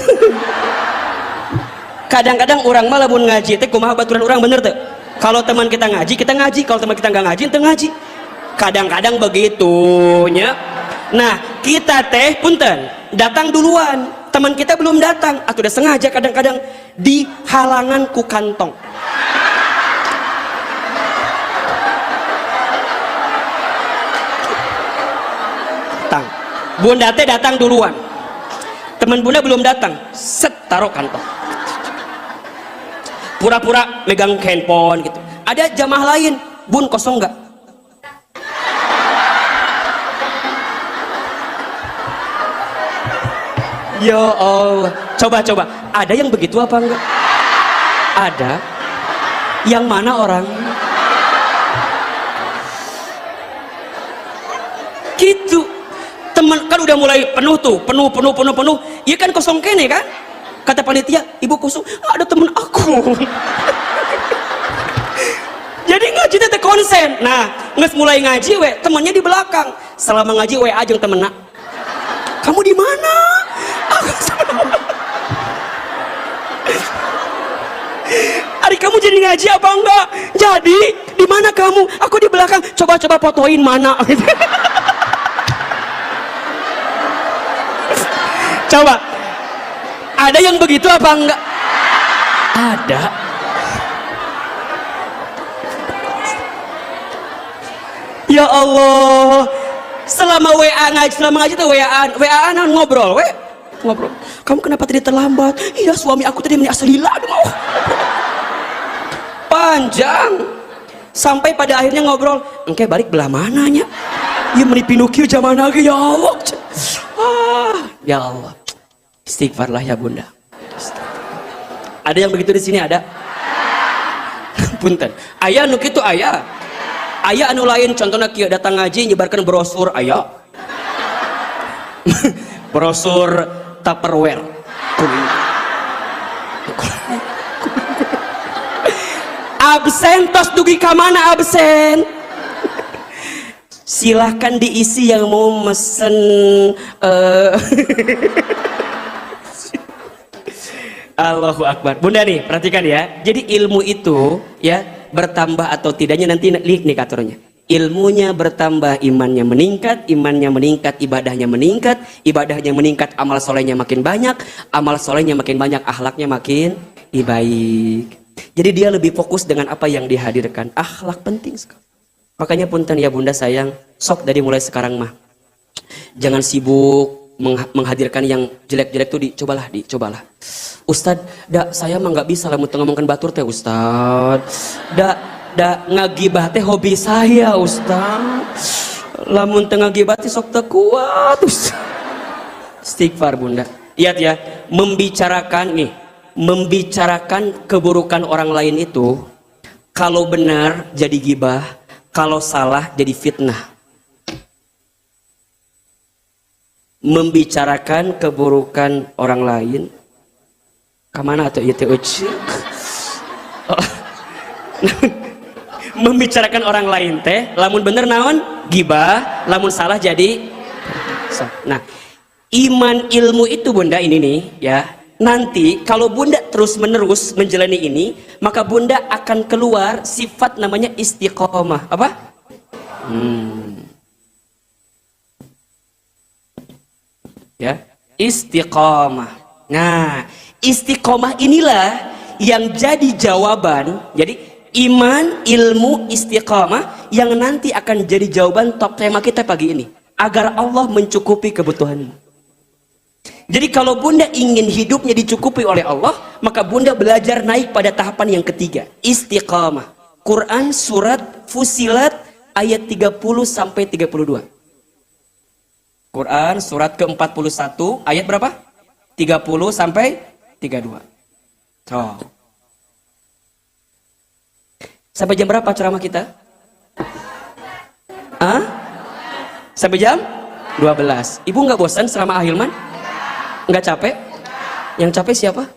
Kadang-kadang orang mah lamun ngaji teh kumaha baturan orang bener teh. Kalau teman kita ngaji, kalau teman kita nggak ngaji, ente ngaji. Kadang-kadang begitu nya. Nah, kita teh punten, datang duluan. Teman kita belum datang, atau udah sengaja kadang-kadang di halangan ku kantong. Datang. Bunda teh datang duluan. Teman bunda belum datang, set taruh kantong. Pura-pura megang handphone gitu. Ada jamaah lain, bun kosong nggak? Ya Allah, coba. Ada yang begitu apa enggak? Ada. Yang mana orang? Gitu. Teman kan udah mulai penuh tuh, penuh. Iya kan kosong kene kan? Kata panitia, ibu kosong, ada temen aku. Jadi ngaji teh konsen. Nah, nges mulai ngaji we, temennya di belakang. Selama ngaji we ajeng temenna. Kamu di mana? Hari kamu jadi ngaji apa enggak? Jadi, di mana kamu? Aku di belakang. Coba fotoin mana. Coba, ada yang begitu apa enggak? Ada. Ya Allah, selama WA ngaji, selama ngaji tuh WA-an ngobrol, ngobrol. Kamu kenapa tadi terlambat? Iya, suami aku tadi aslilah mau. Panjang. Sampai pada akhirnya ngobrol, engke balik belah mananya? Ya meni Pinocchio zaman lagi, ya Allah. Ya Allah. Istighfarlah ya Bunda. Ada yang begitu di sini ada? Punten. Aya nu kitu aya. Aya anu lain contohnya kieu datang ngaji nyebarkan brosur aya. Brosur Tupperware. Absen tos dugi ka mana absen? Silahkan diisi yang mau mesen Allahu Akbar. Bunda nih, perhatikan ya. Jadi ilmu itu ya bertambah atau tidaknya nanti nih katurnya. Ilmunya bertambah, imannya meningkat, ibadahnya meningkat, amal solehnya makin banyak, akhlaknya makin baik. Jadi dia lebih fokus dengan apa yang dihadirkan. Akhlak penting sekali. Makanya punten ya Bunda sayang, sok dari mulai sekarang mah jangan sibuk menghadirkan yang jelek-jelek tuh dicobalah. Ustad, saya mah nggak bisa lamun ngomongkan batur teh Ustad. Ngagibah teh hobi saya Ustad. Lamun ngagibah teh sok teu kuat Ustad. Istighfar Bunda. Lihat ya, membicarakan keburukan orang lain itu kalau benar jadi gibah, kalau salah jadi fitnah. Membicarakan keburukan orang lain kemana atau itu membicarakan orang lain teh lamun bener naon gibah, lamun salah jadi. Nah, iman ilmu itu Bunda ini nih ya, nanti kalau Bunda terus menerus menjalani ini, maka Bunda akan keluar sifat namanya istiqomah. Apa? Ya, istiqomah. Nah, istiqomah inilah yang jadi jawaban. Jadi iman, ilmu, istiqomah yang nanti akan jadi jawaban top tema kita pagi ini, agar Allah mencukupi kebutuhanmu. Jadi kalau Bunda ingin hidupnya dicukupi oleh Allah, maka Bunda belajar naik pada tahapan yang ketiga, istiqamah. Quran surat Fusilat ayat 30 sampai 32. Quran surat ke-41 ayat berapa? 30 sampai 32. Oh. Sampai jam berapa ceramah kita? Sampai jam 12. Ibu nggak bosan selama Ahilman? Nggak capek? Yang capek siapa?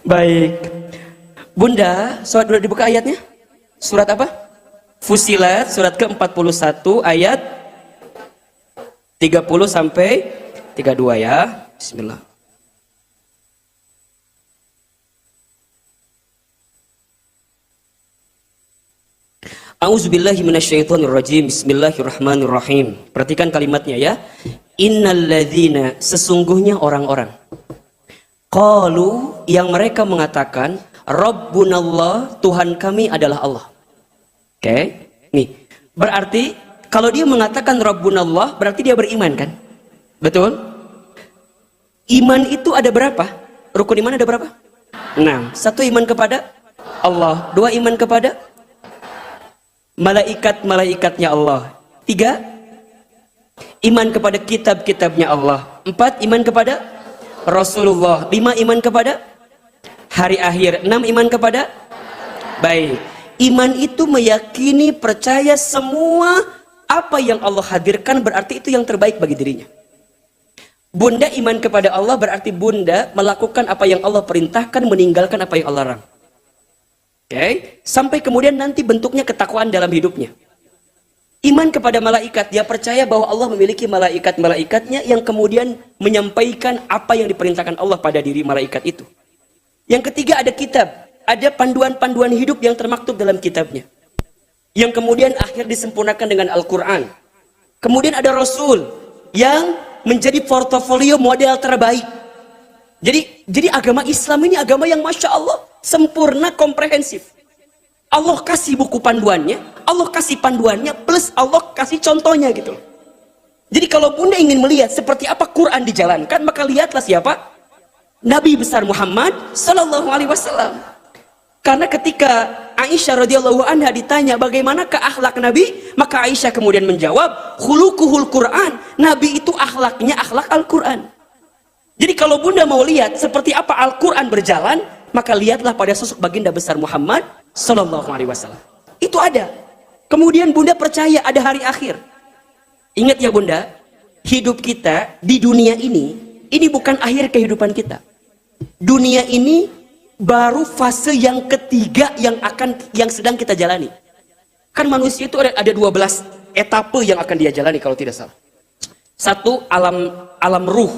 Baik. Bunda, surat dulu dibuka ayatnya. Surat apa? Fusilat surat ke-41 ayat 30 sampai 32 ya. Bismillah. A'udzubillahi minasyaitonirrajim. Bismillahirrahmanirrahim. Perhatikan kalimatnya ya. Innalladzina, sesungguhnya orang-orang. Qalu, yang mereka mengatakan, Rabbunallah, Tuhan kami adalah Allah. Oke. Nih, berarti kalau dia mengatakan Rabbunallah, berarti dia beriman kan? Betul? Iman itu ada berapa? Rukun iman ada berapa? 6. 1 iman kepada Allah, 2 iman kepada malaikat-malaikatnya Allah, 3 iman kepada kitab-kitabnya Allah, 4 iman kepada Rasulullah, 5 iman kepada hari akhir, 6 iman kepada baik. Iman itu meyakini, percaya semua apa yang Allah hadirkan, berarti itu yang terbaik bagi dirinya. Bunda iman kepada Allah berarti Bunda melakukan apa yang Allah perintahkan, meninggalkan apa yang Allah larang. Oke, sampai kemudian nanti bentuknya ketakwaan dalam hidupnya. Iman kepada malaikat, dia percaya bahwa Allah memiliki malaikat-malaikatnya yang kemudian menyampaikan apa yang diperintahkan Allah pada diri malaikat itu. Yang ketiga ada kitab, ada panduan-panduan hidup yang termaktub dalam kitabnya, yang kemudian akhir disempurnakan dengan Al-Quran. Kemudian ada Rasul yang menjadi portofolio model terbaik. Jadi agama Islam ini agama yang Masya Allah sempurna, komprehensif. Allah kasih buku panduannya, Allah kasih panduannya, plus Allah kasih contohnya gitu loh. Jadi kalau Bunda ingin melihat seperti apa Quran dijalankan, maka lihatlah siapa? Nabi besar Muhammad Sallallahu Alaihi Wasallam. Karena ketika Aisyah radhiyallahu anha ditanya bagaimanakah akhlak Nabi, maka Aisyah kemudian menjawab, khuluquhul Quran. Nabi itu akhlaknya akhlak Al-Quran. Jadi kalau Bunda mau lihat seperti apa Al-Quran berjalan, maka lihatlah pada sosok baginda besar Muhammad Sallallahu Alaihi Wasallam. Itu ada. Kemudian Bunda percaya ada hari akhir. Ingat ya Bunda, hidup kita di dunia ini bukan akhir kehidupan kita. Dunia ini baru fase yang ketiga yang sedang kita jalani. Kan manusia itu ada 12 etape yang akan dia jalani kalau tidak salah. 1, alam ruh.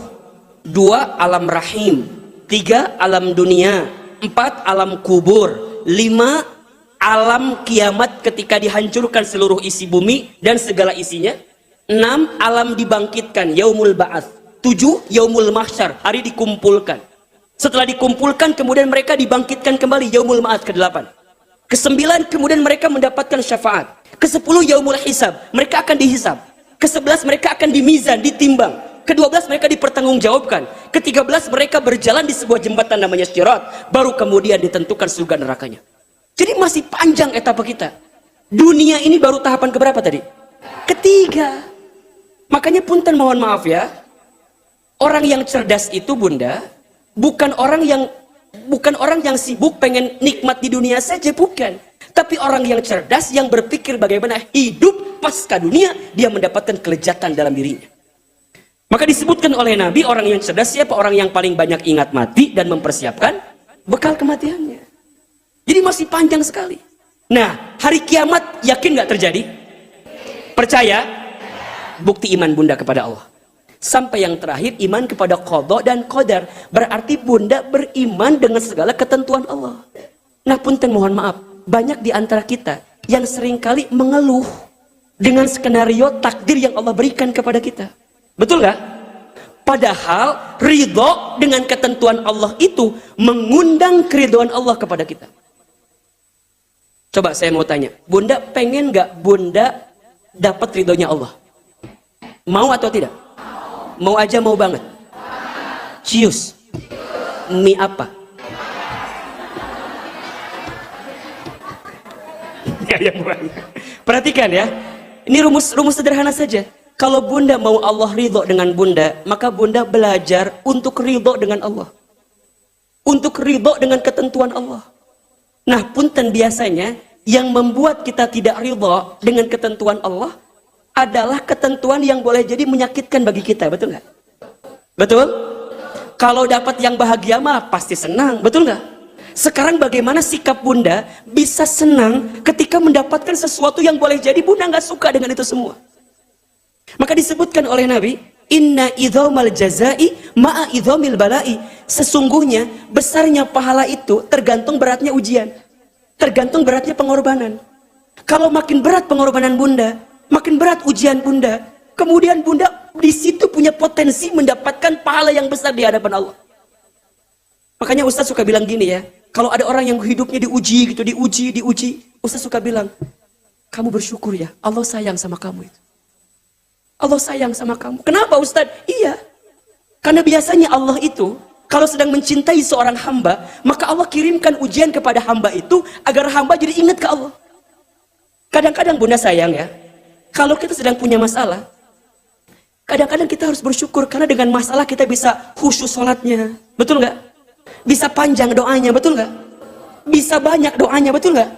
2, alam rahim. 3, alam dunia. 4, alam kubur. 5, alam kiamat ketika dihancurkan seluruh isi bumi dan segala isinya. 6, alam dibangkitkan, yaumul ba'ats. 7, yaumul mahsyar, hari dikumpulkan. Setelah dikumpulkan kemudian mereka dibangkitkan kembali, yaumul ma'ad ke-8. Ke-9 kemudian mereka mendapatkan syafaat. Ke-10 yaumul hisab, mereka akan dihisab. Ke-11 mereka akan dimizan, ditimbang. Ke-12 mereka dipertanggungjawabkan. Ke-13 mereka berjalan di sebuah jembatan namanya Sirat, baru kemudian ditentukan surga nerakanya. Jadi masih panjang etapa kita. Dunia ini baru tahapan keberapa tadi? Ketiga. Makanya punten mohon maaf ya, orang yang cerdas itu Bunda bukan orang yang sibuk pengen nikmat di dunia saja, bukan. Tapi orang yang cerdas yang berpikir bagaimana hidup pasca dunia dia mendapatkan kelezatan dalam dirinya. Maka disebutkan oleh Nabi, orang yang cerdas siapa? Orang yang paling banyak ingat mati dan mempersiapkan bekal kematiannya. Jadi masih panjang sekali. Nah, hari kiamat yakin nggak terjadi? Percaya? Bukti iman Bunda kepada Allah. Sampai yang terakhir, iman kepada qadha dan qadar. Berarti Bunda beriman dengan segala ketentuan Allah. Nah punten mohon maaf, banyak di antara kita yang seringkali mengeluh dengan skenario takdir yang Allah berikan kepada kita. Betul nggak? Padahal ridho dengan ketentuan Allah itu mengundang keridhaan Allah kepada kita. Coba saya mau tanya, Bunda pengen nggak Bunda dapat ridhonya Allah? Mau atau tidak? Mau aja, mau banget. Cius. Mie apa? Perhatikan ya. Ini rumus sederhana saja. Kalau Bunda mau Allah ridho dengan Bunda, maka Bunda belajar untuk ridho dengan Allah. Untuk ridho dengan ketentuan Allah. Nah, punten biasanya yang membuat kita tidak ridho dengan ketentuan Allah adalah ketentuan yang boleh jadi menyakitkan bagi kita, betul nggak? Betul? Kalau dapat yang bahagia mah pasti senang, betul nggak? Sekarang bagaimana sikap Bunda bisa senang ketika mendapatkan sesuatu yang boleh jadi Bunda nggak suka dengan itu semua? Maka disebutkan oleh Nabi, inna idhamal jazai ma'a idhamil balai. Sesungguhnya besarnya pahala itu tergantung beratnya ujian, tergantung beratnya pengorbanan. Kalau makin berat pengorbanan Bunda, makin berat ujian Bunda, kemudian Bunda di situ punya potensi mendapatkan pahala yang besar di hadapan Allah. Makanya Ustaz suka bilang gini ya, kalau ada orang yang hidupnya diuji gitu, diuji, Ustaz suka bilang, kamu bersyukur ya, Allah sayang sama kamu itu. Allah sayang sama kamu. Kenapa Ustaz? Iya, karena biasanya Allah itu kalau sedang mencintai seorang hamba, maka Allah kirimkan ujian kepada hamba itu agar hamba jadi ingat ke Allah. Kadang-kadang Bunda sayang ya, kalau kita sedang punya masalah, kadang-kadang kita harus bersyukur karena dengan masalah kita bisa khusyuk sholatnya, betul nggak? Bisa panjang doanya, betul nggak? Bisa banyak doanya, betul nggak?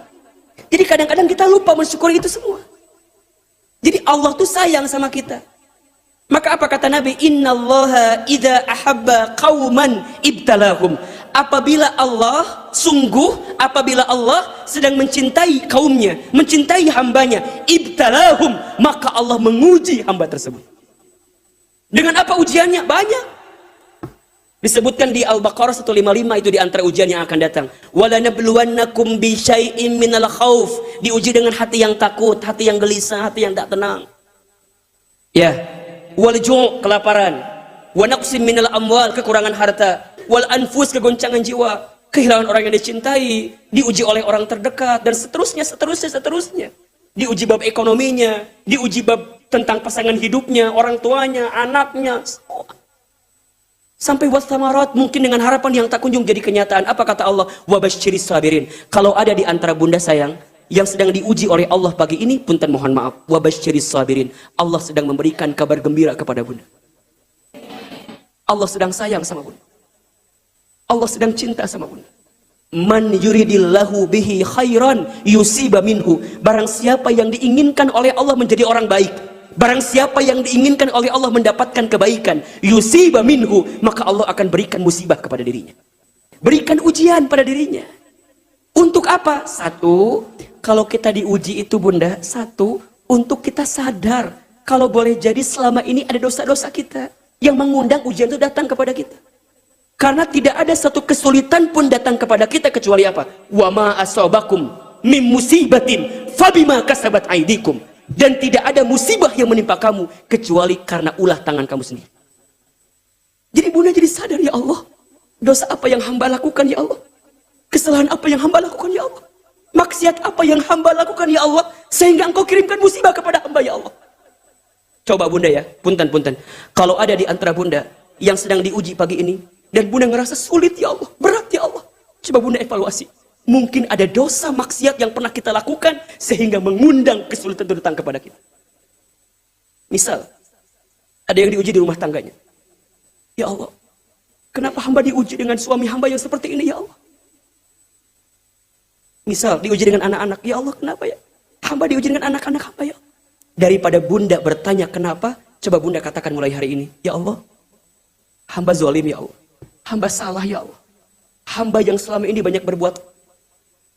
Jadi kadang-kadang kita lupa mensyukuri itu semua. Jadi Allah tuh sayang sama kita. Maka apa kata Nabi? Innallaha idza ahabba qauman ibtalahum. Apabila Allah sedang mencintai kaumnya, mencintai hambanya, ibtalahum, maka Allah menguji hamba tersebut. Dengan apa ujiannya? Banyak. Disebutkan di Al-Baqarah 155, itu di antara ujian yang akan datang. Walanabluwannakum bisyai'im minal khauf. Diuji dengan hati yang takut, hati yang gelisah, hati yang tak tenang. Ya, wal ju' kelaparan, wa naqsim minal amwal kekurangan harta, wal anfus kegoncangan jiwa, kehilangan orang yang dicintai, diuji oleh orang terdekat dan seterusnya. Diuji bab ekonominya, diuji bab tentang pasangan hidupnya, orang tuanya, anaknya, semua. Sampai wasamarat, mungkin dengan harapan yang tak kunjung jadi kenyataan. Apa kata Allah? Wabasyiris sabirin. Kalau ada di antara bunda sayang yang sedang diuji oleh Allah pagi ini, punten mohon maaf. Wabasyiris sabirin. Allah sedang memberikan kabar gembira kepada bunda. Allah sedang sayang sama bunda. Allah sedang cinta sama bunda. Man yuridillahu bihi khairan yusiba minhu. Barang siapa yang diinginkan oleh Allah menjadi orang baik, barang siapa yang diinginkan oleh Allah mendapatkan kebaikan, yusiba minhu, maka Allah akan berikan musibah kepada dirinya, berikan ujian pada dirinya. Untuk apa? Satu, kalau kita diuji itu bunda, satu, untuk kita sadar kalau boleh jadi selama ini ada dosa-dosa kita yang mengundang ujian itu datang kepada kita. Karena tidak ada satu kesulitan pun datang kepada kita kecuali apa? Wa ma asabakum mim musibatin fabima kasabat aidikum. Dan tidak ada musibah yang menimpa kamu kecuali karena ulah tangan kamu sendiri. Jadi bunda jadi sadar, ya Allah, dosa apa yang hamba lakukan ya Allah? Kesalahan apa yang hamba lakukan ya Allah? Maksiat apa yang hamba lakukan ya Allah? Sehingga engkau kirimkan musibah kepada hamba ya Allah. Coba bunda ya, punten. Kalau ada di antara bunda yang sedang diuji pagi ini, dan bunda ngerasa sulit ya Allah, berat ya Allah, coba bunda evaluasi. Mungkin ada dosa maksiat yang pernah kita lakukan sehingga mengundang kesulitan itu datang kepada kita. Misal, ada yang diuji di rumah tangganya. Ya Allah, kenapa hamba diuji dengan suami hamba yang seperti ini ya Allah? Misal, diuji dengan anak-anak. Ya Allah, kenapa ya? Hamba diuji dengan anak-anak hamba ya Allah. Daripada bunda bertanya kenapa, coba bunda katakan mulai hari ini. Ya Allah, hamba zalim ya Allah. Hamba salah ya Allah. Hamba yang selama ini banyak berbuat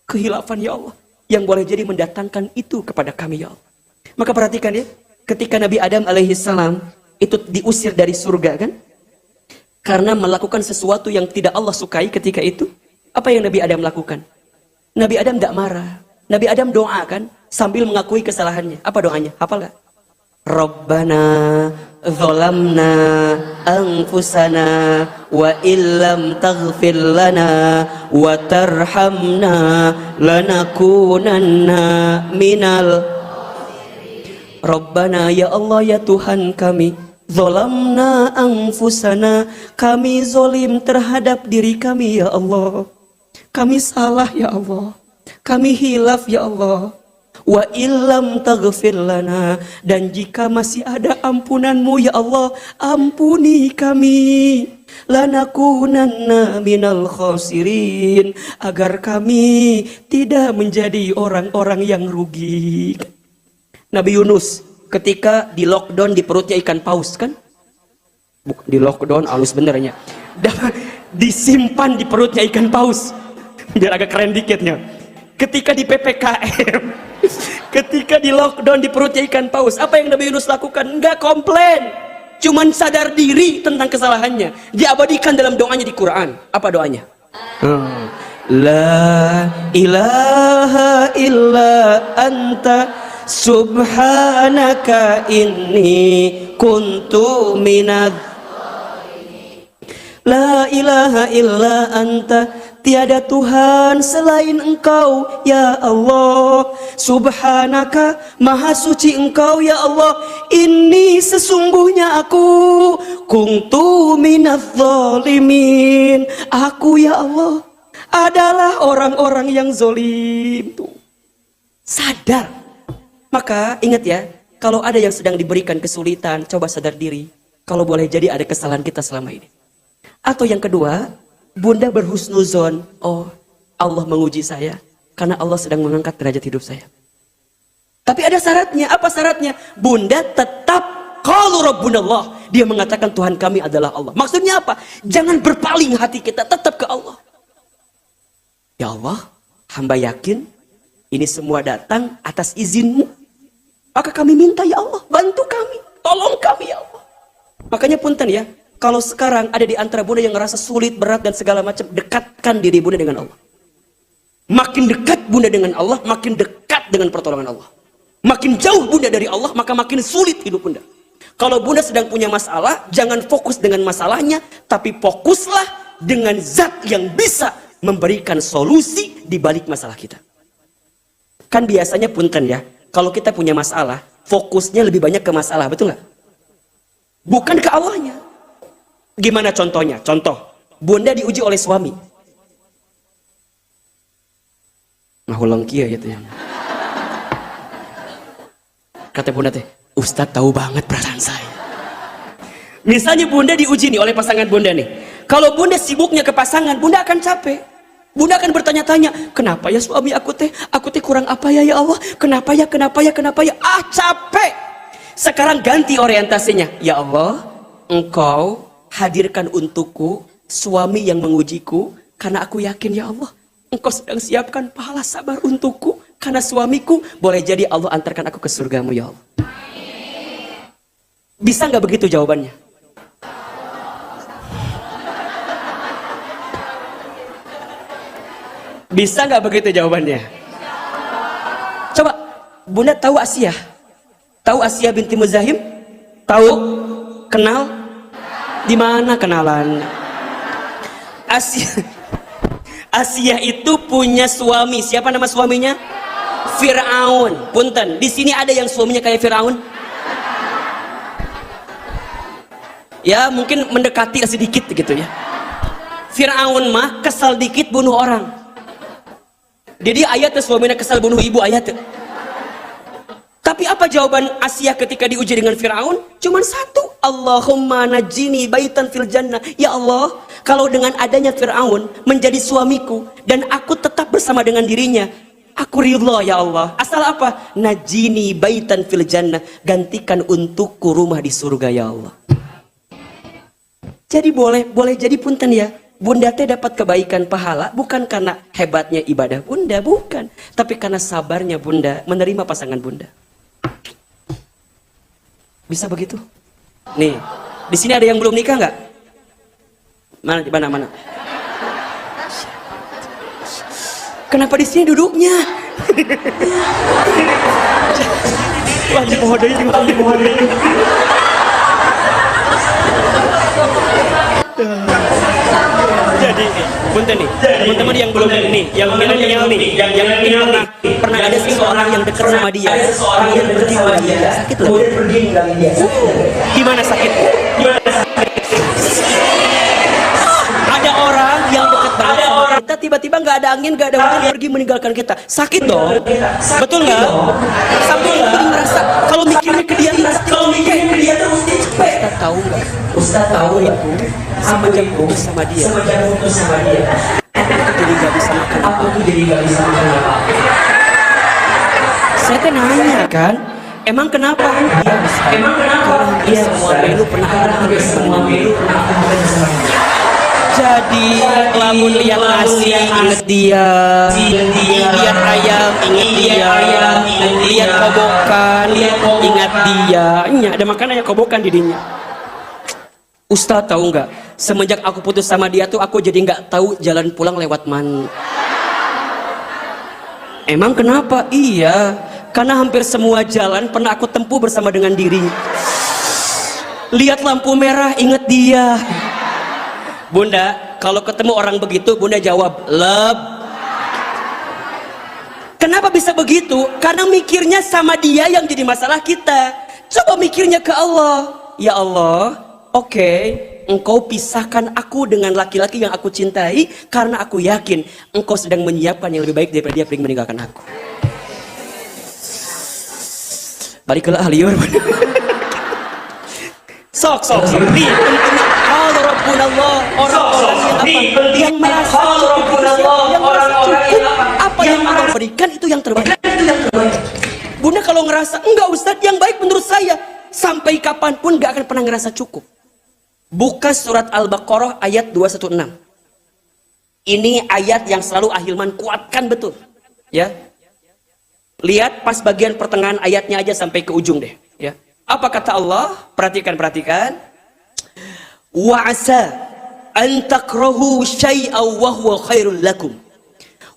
kehilafan ya Allah, yang boleh jadi mendatangkan itu kepada kami ya Allah. Maka perhatikan ya, ketika Nabi Adam alaihissalam itu diusir dari surga kan, karena melakukan sesuatu yang tidak Allah sukai ketika itu, apa yang Nabi Adam lakukan? Nabi Adam tidak marah. Nabi Adam doa kan, sambil mengakui kesalahannya. Apa doanya? Hafal gak? Rabbana zalamna anfusana wa illam taghfir lana wa tarhamna lanakunanna minal. Rabbana, ya Allah ya Tuhan kami, zalamna anfusana, kami zolim terhadap diri kami ya Allah, kami salah ya Allah, kami hilaf ya Allah. Wa illam taghfir lana, dan jika masih ada ampunanmu ya Allah, ampuni kami, lanakunanna minal khasirin, agar kami tidak menjadi orang-orang yang rugi. Nabi Yunus ketika di lockdown di perutnya ikan paus kan, bukan di lockdown, halus benernya, disimpan di perutnya ikan paus biar agak keren dikitnya. Ketika di PPKM, ketika di lockdown di perutnya ikan paus, apa yang Nabi Yunus lakukan? Enggak komplain, cuman sadar diri tentang kesalahannya. Diabadikan dalam doanya di Quran. Apa doanya? La ilaha illa anta subhanaka inni kuntu minad. La ilaha illa anta, tiada Tuhan selain Engkau ya Allah. Subhanaka, maha suci Engkau ya Allah. Ini sesungguhnya aku kuntu minadz zalimin, aku ya Allah adalah orang-orang yang zolim. Tuh, sadar. Maka ingat ya, kalau ada yang sedang diberikan kesulitan, coba sadar diri. Kalau boleh jadi ada kesalahan kita selama ini. Atau yang kedua, bunda berhusnuzon, oh Allah menguji saya karena Allah sedang mengangkat derajat hidup saya. Tapi ada syaratnya. Apa syaratnya? Bunda tetap qalu rabbunallah, dia mengatakan Tuhan kami adalah Allah. Maksudnya apa? Jangan berpaling hati kita, tetap ke Allah. Ya Allah, hamba yakin ini semua datang atas izinmu, maka kami minta ya Allah, bantu kami, tolong kami ya Allah. Makanya punten ya, kalau sekarang ada di antara bunda yang ngerasa sulit, berat dan segala macam, dekatkan diri bunda dengan Allah. Makin dekat bunda dengan Allah, makin dekat dengan pertolongan Allah. Makin jauh bunda dari Allah, maka makin sulit hidup bunda. Kalau bunda sedang punya masalah, jangan fokus dengan masalahnya, tapi fokuslah dengan zat yang bisa memberikan solusi di balik masalah kita. Kan biasanya punten ya, kalau kita punya masalah, fokusnya lebih banyak ke masalah, betul nggak? Bukan ke Allahnya. Gimana contohnya? Contoh, bunda diuji oleh suami. Nah, ulang kia gitu ya. Kata bunda teh, Ustadz tahu banget perasaan saya. Misalnya bunda diuji nih oleh pasangan bunda nih. Kalau bunda sibuknya ke pasangan, bunda akan capek. Bunda akan bertanya-tanya, kenapa ya suami aku teh kurang apa ya Allah? Kenapa ya? Ah, capek. Sekarang ganti orientasinya. Ya Allah, Engkau hadirkan untukku suami yang mengujiku, karena aku yakin ya Allah, Engkau sedang siapkan pahala sabar untukku, karena suamiku boleh jadi Allah antarkan aku ke surgamu ya Allah. Bisa nggak begitu jawabannya? Bisa nggak begitu jawabannya? Coba, bunda tahu Asia? Tahu Asia binti Muzahim? Tahu? Kenal? Di mana kenalan? Asia itu punya suami. Siapa nama suaminya? Fir'aun. Punten, di sini ada yang suaminya kayak Fir'aun? Ya, mungkin mendekati sedikit gitu ya. Fir'aun mah kesal dikit bunuh orang. Jadi ayatnya suaminya kesal bunuh ibu ayatnya. Tapi apa jawaban Asia ketika diuji dengan Fir'aun? Cuman satu, Allahumma najini baitan fil jannah. Ya Allah, kalau dengan adanya Fir'aun menjadi suamiku dan aku tetap bersama dengan dirinya, aku ridha ya Allah. Asal apa? Najini baitan fil jannah, gantikan untukku rumah di surga ya Allah. Jadi boleh jadi punten ya, bunda teh dapat kebaikan pahala bukan karena hebatnya ibadah bunda, bukan, tapi karena sabarnya bunda menerima pasangan bunda. Bisa begitu? Nih, di sini ada yang belum nikah nggak? Mana? Kenapa di sini duduknya? Wah, di pohon ini. Jadi, punten nih, teman-teman yang belum nih, yang milenial nih, yang pernah ada seseorang yang dekat sama dia, kemudian pergi sama dia, sakit loh. Gimana sakit? Ada orang yang dekat banget sama kita, tiba-tiba nggak ada angin, nggak ada hujan, pergi meninggalkan kita, sakit dong, betul nggak? Sampai kita merasa kalau mikirnya ke dia terus, Ustaz tahu nggak? Ustaz tahu itu semenjak putus sama dia, aku jadi nggak bisa makan apa. Saya teh nanya kan, emang kenapa? Karena semua melu pernah alami sama dia. Jadi lamun lihat nasi inget dia, lihat ayam inget dia, lihat kobokan ingat dia. Ada makanannya kobokan di dinya. Ustaz tahu nggak? Semenjak aku putus sama dia tuh aku jadi nggak tahu jalan pulang lewat mana. Emang kenapa? Iya, karena hampir semua jalan pernah aku tempuh bersama dengan diri. Lihat lampu merah inget dia. Bunda, kalau ketemu orang begitu, bunda jawab, love. Kenapa bisa begitu? Karena mikirnya sama dia yang jadi masalah kita. Coba mikirnya ke Allah. Ya Allah, oke, Engkau pisahkan aku dengan laki-laki yang aku cintai, karena aku yakin Engkau sedang menyiapkan yang lebih baik daripada dia pergi meninggalkan aku. Baliklah ahliur. Sok. Nih, orang-orang yang merasa cukup, apa yang Allah berikan itu yang terbaik. Bunda kalau ngerasa enggak Ustadz, yang baik menurut saya, sampai kapanpun gak akan pernah ngerasa cukup. Buka surat Al-Baqarah ayat 216. Ini ayat yang selalu Ahilman kuatkan betul. Ya, lihat pas bagian pertengahan ayatnya aja sampai ke ujung deh. Ya, apa kata Allah? Perhatikan. Wa asa an takrahu syai'an wa huwa khairul lakum.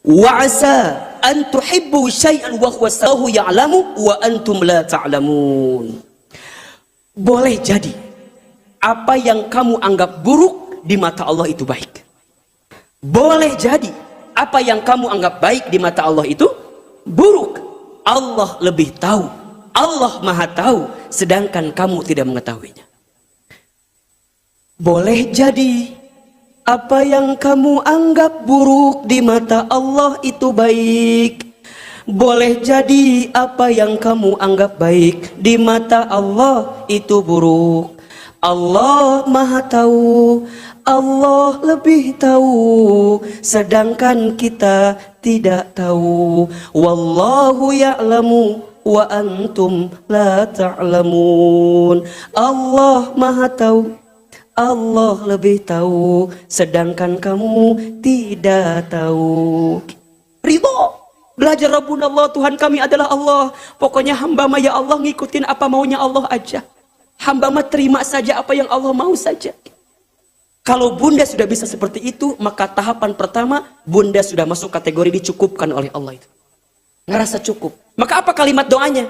Wa asa an tuhibbu syai'an wa huwa sallahu ya'lamu wa antum la ta'lamun. Boleh jadi apa yang kamu anggap buruk di mata Allah itu baik. Boleh jadi apa yang kamu anggap baik di mata Allah itu buruk. Allah lebih tahu, Allah maha tahu, sedangkan kamu tidak mengetahuinya. Boleh jadi apa yang kamu anggap buruk di mata Allah itu baik. Boleh jadi apa yang kamu anggap baik di mata Allah itu buruk. Allah maha tahu, Allah lebih tahu, sedangkan kita tidak tahu. Wallahu ya'lamu wa antum la ta'lamun. Allah maha tahu, Allah lebih tahu, sedangkan kamu tidak tahu. Ridho, belajar Rabbunallah, Tuhan kami adalah Allah. Pokoknya hamba mah ya Allah ngikutin apa maunya Allah aja. Hamba mah terima saja apa yang Allah mau saja. Kalau bunda sudah bisa seperti itu, maka tahapan pertama bunda sudah masuk kategori dicukupkan oleh Allah itu. Ngerasa cukup. Maka apa kalimat doanya?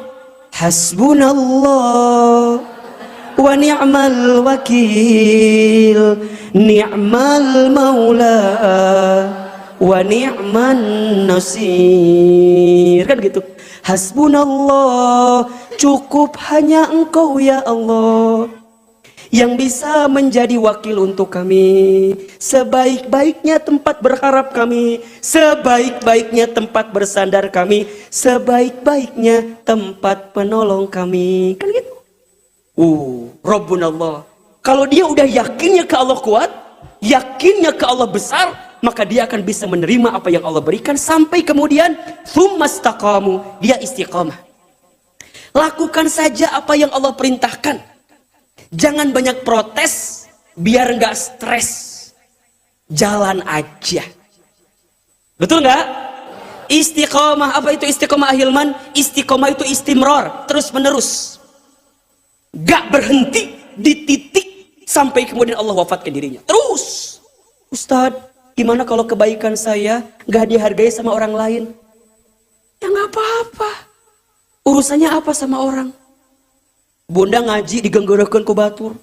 Hasbunallah wa ni'mal wakil, ni'mal maula wa ni'man nasir. Kan gitu. Hasbunallah, cukup hanya Engkau ya Allah yang bisa menjadi wakil untuk kami. Sebaik-baiknya tempat berharap kami, sebaik-baiknya tempat bersandar kami, sebaik-baiknya tempat penolong kami. Kan gitu. Rabbunallah. Kalau dia udah yakinnya ke Allah kuat, yakinnya ke Allah besar, maka dia akan bisa menerima apa yang Allah berikan sampai kemudian tsumastaqamu, dia istiqamah. Lakukan saja apa yang Allah perintahkan. Jangan banyak protes biar nggak stres. Jalan aja. Betul nggak? Istiqamah, apa itu istiqamah Ahilman? Istiqamah itu istimror, terus menerus. Gak berhenti di titik sampai kemudian Allah wafatkan dirinya. Terus, Ustadz, gimana kalau kebaikan saya gak dihargai sama orang lain? Ya gak apa-apa. Urusannya apa sama orang? Bunda ngaji digenggarakan ku batur.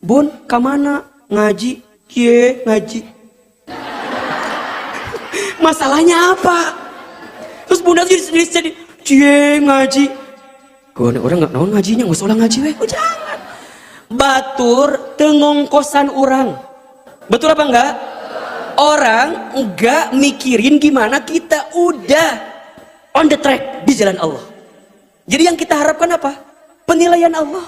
Bun, kamana? Ngaji. Cie, ngaji. Masalahnya apa? Terus bunda jadi cie, ngaji. Orang nggak naon ngajinya, nggak usah ngaji weh. Oh, jangan. Batur tengongkosan orang. Betul apa enggak? Orang enggak mikirin gimana kita udah on the track di jalan Allah. Jadi yang kita harapkan apa? Penilaian Allah.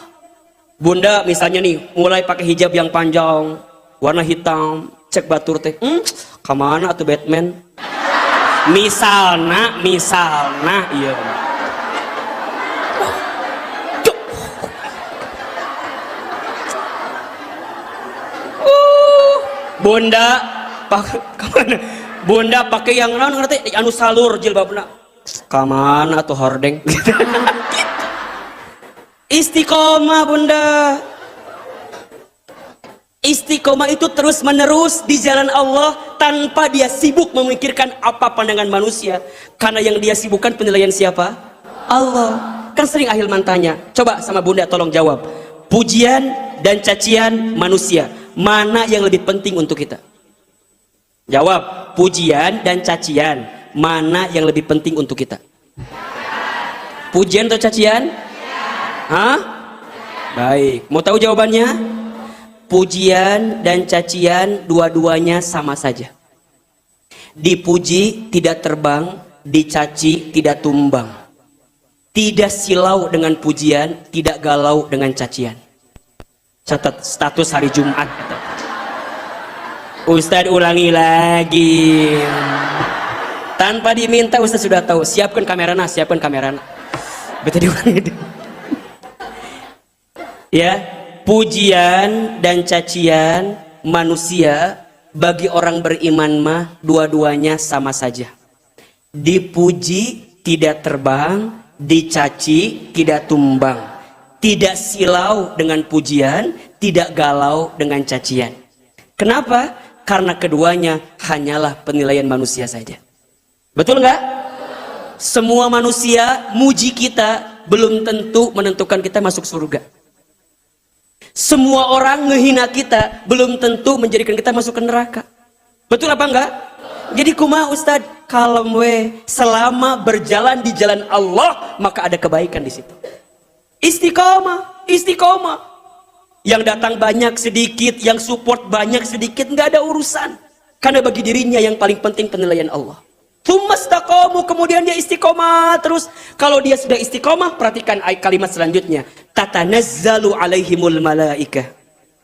Bunda misalnya nih mulai pakai hijab yang panjang, warna hitam, cek batur teh, kemana tuh Batman? Misalna, iya. Bunda kemana? Bunda pakai yang naon ngerti anu salur jilbabna. Kamana tuh hordeng? Istiqomah bunda. Istiqomah itu terus menerus di jalan Allah tanpa dia sibuk memikirkan apa pandangan manusia. Karena yang dia sibukkan penilaian siapa? Allah. Kan sering Ahilman tanya, coba sama bunda tolong jawab. Pujian dan cacian manusia, mana yang lebih penting untuk kita? Jawab, pujian dan cacian, mana yang lebih penting untuk kita? Pujian atau cacian? Hah? Baik, mau tahu jawabannya? Pujian dan cacian dua-duanya sama saja. Dipuji tidak terbang, dicaci tidak tumbang. Tidak silau dengan pujian, tidak galau dengan cacian. Catat status hari Jumat. Ustadz ulangi lagi. Tanpa diminta Ustadz sudah tahu. Siapkan kamerana, siapkan kamerana. Betul diulangi. Ya, pujian dan cacian manusia bagi orang beriman mah dua-duanya sama saja. Dipuji tidak terbang, dicaci tidak tumbang. Tidak silau dengan pujian, tidak galau dengan cacian. Kenapa? Karena keduanya hanyalah penilaian manusia saja. Betul nggak? Semua manusia muji kita belum tentu menentukan kita masuk surga. Semua orang ngehina kita belum tentu menjadikan kita masuk ke neraka. Betul apa enggak? Jadi kumaha Ustad? Kalem we, selama berjalan di jalan Allah maka ada kebaikan di situ. Istiqomah, istiqomah. Yang datang banyak sedikit, yang support banyak sedikit, nggak ada urusan. Karena bagi dirinya yang paling penting penilaian Allah. Tsumastaqamu, kemudian dia istiqomah terus. Kalau dia sudah istiqomah, perhatikan ayat kalimat selanjutnya. Tatanazzalu alaihimul malaikah.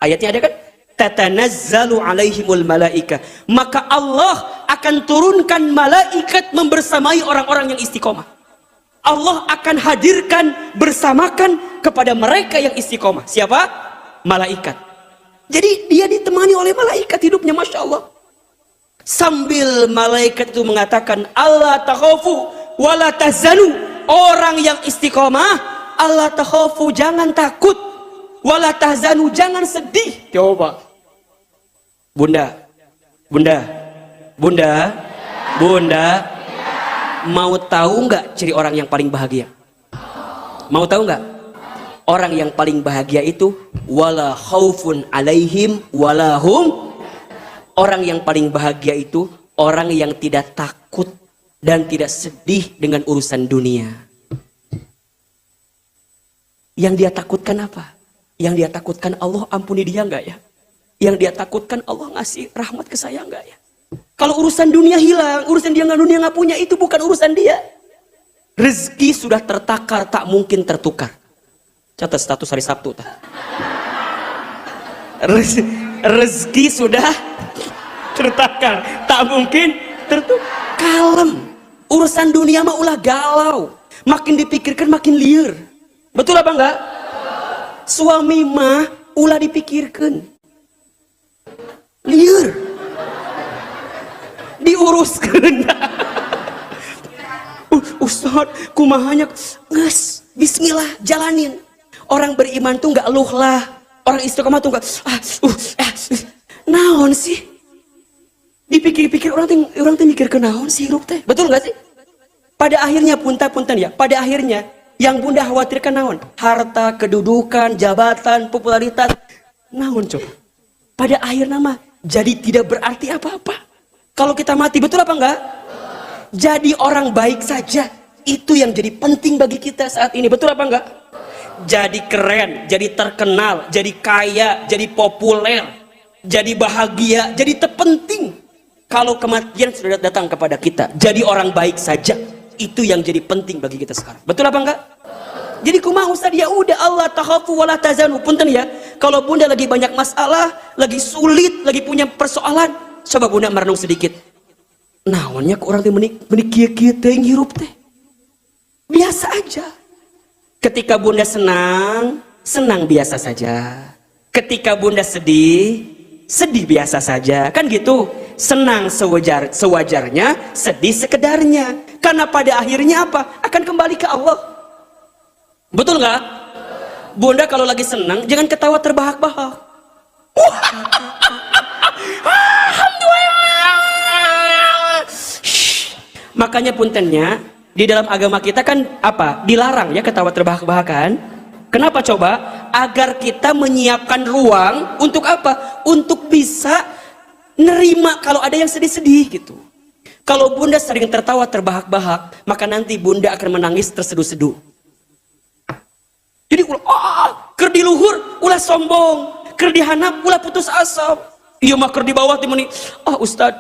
Ayatnya ada kan? Tatanazzalu alaihimul malaikah. Maka Allah akan turunkan malaikat membersamai orang-orang yang istiqomah. Allah akan hadirkan, bersamakan kepada mereka yang istiqomah. Siapa? Malaikat. Jadi dia ditemani oleh malaikat hidupnya, Masya Allah. Sambil malaikat itu mengatakan, Allah takhafu wala tahzanu. Orang yang istiqomah, Allah takhafu, jangan takut, wala tahzanu, jangan sedih. Coba. Bunda, bunda, bunda, bunda, mau tahu nggak ciri orang yang paling bahagia? Mau tahu nggak? Orang yang paling bahagia itu wala khaufun alaihim walahum. Orang yang paling bahagia itu orang yang tidak takut dan tidak sedih dengan urusan dunia. Yang dia takutkan apa? Yang dia takutkan Allah ampuni dia enggak ya? Yang dia takutkan Allah ngasih rahmat ke saya enggak ya? Kalau urusan dunia hilang, urusan dia dunia nggak punya, itu bukan urusan dia. Rezeki sudah tertakar, tak mungkin tertukar. Catat status hari Sabtu. Rezeki sudah tertakar, tak mungkin tertukar. Kalem. Urusan dunia mah ulah galau. Makin dipikirkan makin liar. Betul apa enggak? Suami mah ulah dipikirkan. Liar. Diuruskan. Ustaz, kumahanya nges, bismillah, jalanin. Orang beriman tuh nggak eluh lah. Orang istiqomah tuh nggak naon sih? Dipikir-pikir orang tuh mikir ke naon sih hirup teh. Betul nggak sih? Pada akhirnya punten ya. Pada akhirnya yang bunda khawatirkan naon? Harta, kedudukan, jabatan, popularitas. Naon coba? Pada akhirnya mah jadi tidak berarti apa-apa. Kalau kita mati, betul apa enggak? Jadi orang baik saja. Itu yang jadi penting bagi kita saat ini. Betul apa enggak? Jadi keren, jadi terkenal, jadi kaya, jadi populer, jadi bahagia, jadi terpenting. Kalau kematian sudah datang kepada kita, jadi orang baik saja. Itu yang jadi penting bagi kita sekarang. Betul apa enggak? Jadi kumaha Ustaz, ya udah, Allah takhafu wala tahzanu. Punten ya, kalau bunda lagi banyak masalah, lagi sulit, lagi punya persoalan, coba bunda merenung sedikit. Naonnya ke orang teh menik kieu-kieu teh ngirup teh. Biasa aja. Ketika bunda senang, senang biasa saja. Ketika bunda sedih, sedih biasa saja. Kan gitu. Senang sewajarnya, sedih sekedarnya. Karena pada akhirnya apa? Akan kembali ke Allah. Betul nggak? Bunda kalau lagi senang, jangan ketawa terbahak-bahak. Makanya puntennya, di dalam agama kita kan apa? Dilarang ya ketawa terbahak-bahakan. Kenapa coba? Agar kita menyiapkan ruang untuk apa? Untuk bisa nerima kalau ada yang sedih-sedih gitu. Kalau bunda sering tertawa terbahak-bahak, maka nanti bunda akan menangis terseduh-seduh. Jadi ker di luhur ulah sombong, ker di handap ulah putus asa. Iya mah ker di bawah timuni. Ustad,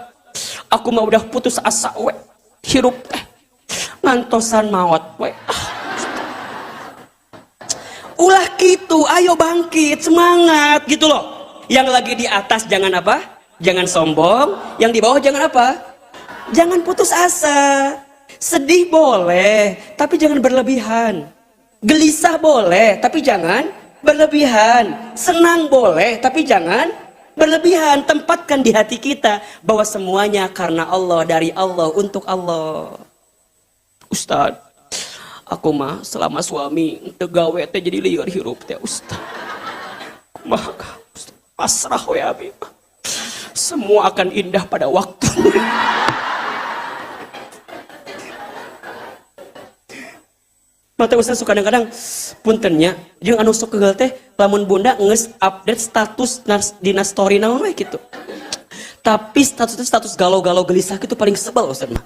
aku mah udah putus asa we. Hirup ngantosan maut we. Ulah gitu, ayo bangkit, semangat gitu loh. Yang lagi di atas jangan apa? Jangan sombong, yang di bawah jangan apa? Jangan putus asa. Sedih boleh, tapi jangan berlebihan. Gelisah boleh, tapi jangan berlebihan. Senang boleh, tapi jangan berlebihan. Tempatkan di hati kita bahwa semuanya karena Allah, dari Allah, untuk Allah. Ustaz, aku mah selama suami tegawe teh jadi liar hirup teh Ustaz. Maka pasrah we abi. Semua akan indah pada waktunya. Mata Ustaz suka kadang-kadang puntennya jeung anu sok keugel teh lamun bunda geus update status dina story naon we gitu. Tapi status itu status galau-galau gelisah gitu paling sebel Ustaz mah.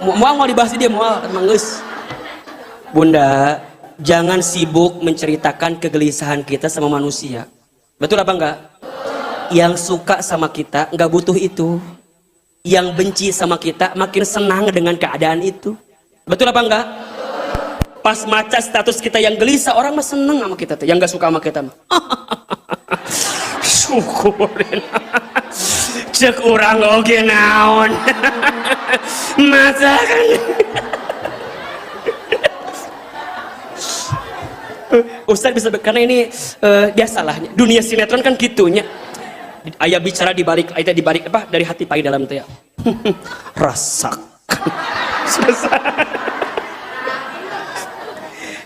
Mau dibahas dia mau emang geus. Bunda, jangan sibuk menceritakan kegelisahan kita sama manusia. Betul apa enggak? Yang suka sama kita enggak butuh itu. Yang benci sama kita makin senang dengan keadaan itu. Betul apa enggak? Pas maca status kita yang gelisah, orang mah seneng sama kita tuh. Yang enggak suka sama kita mah. Syukurin. Cek urang oge naon. Masa kan. Ustaz bisa karena ini biasalah dunia sinetron kan gitunya. Ayah bicara di balik apa dari hati paling dalam teh. Rasakan.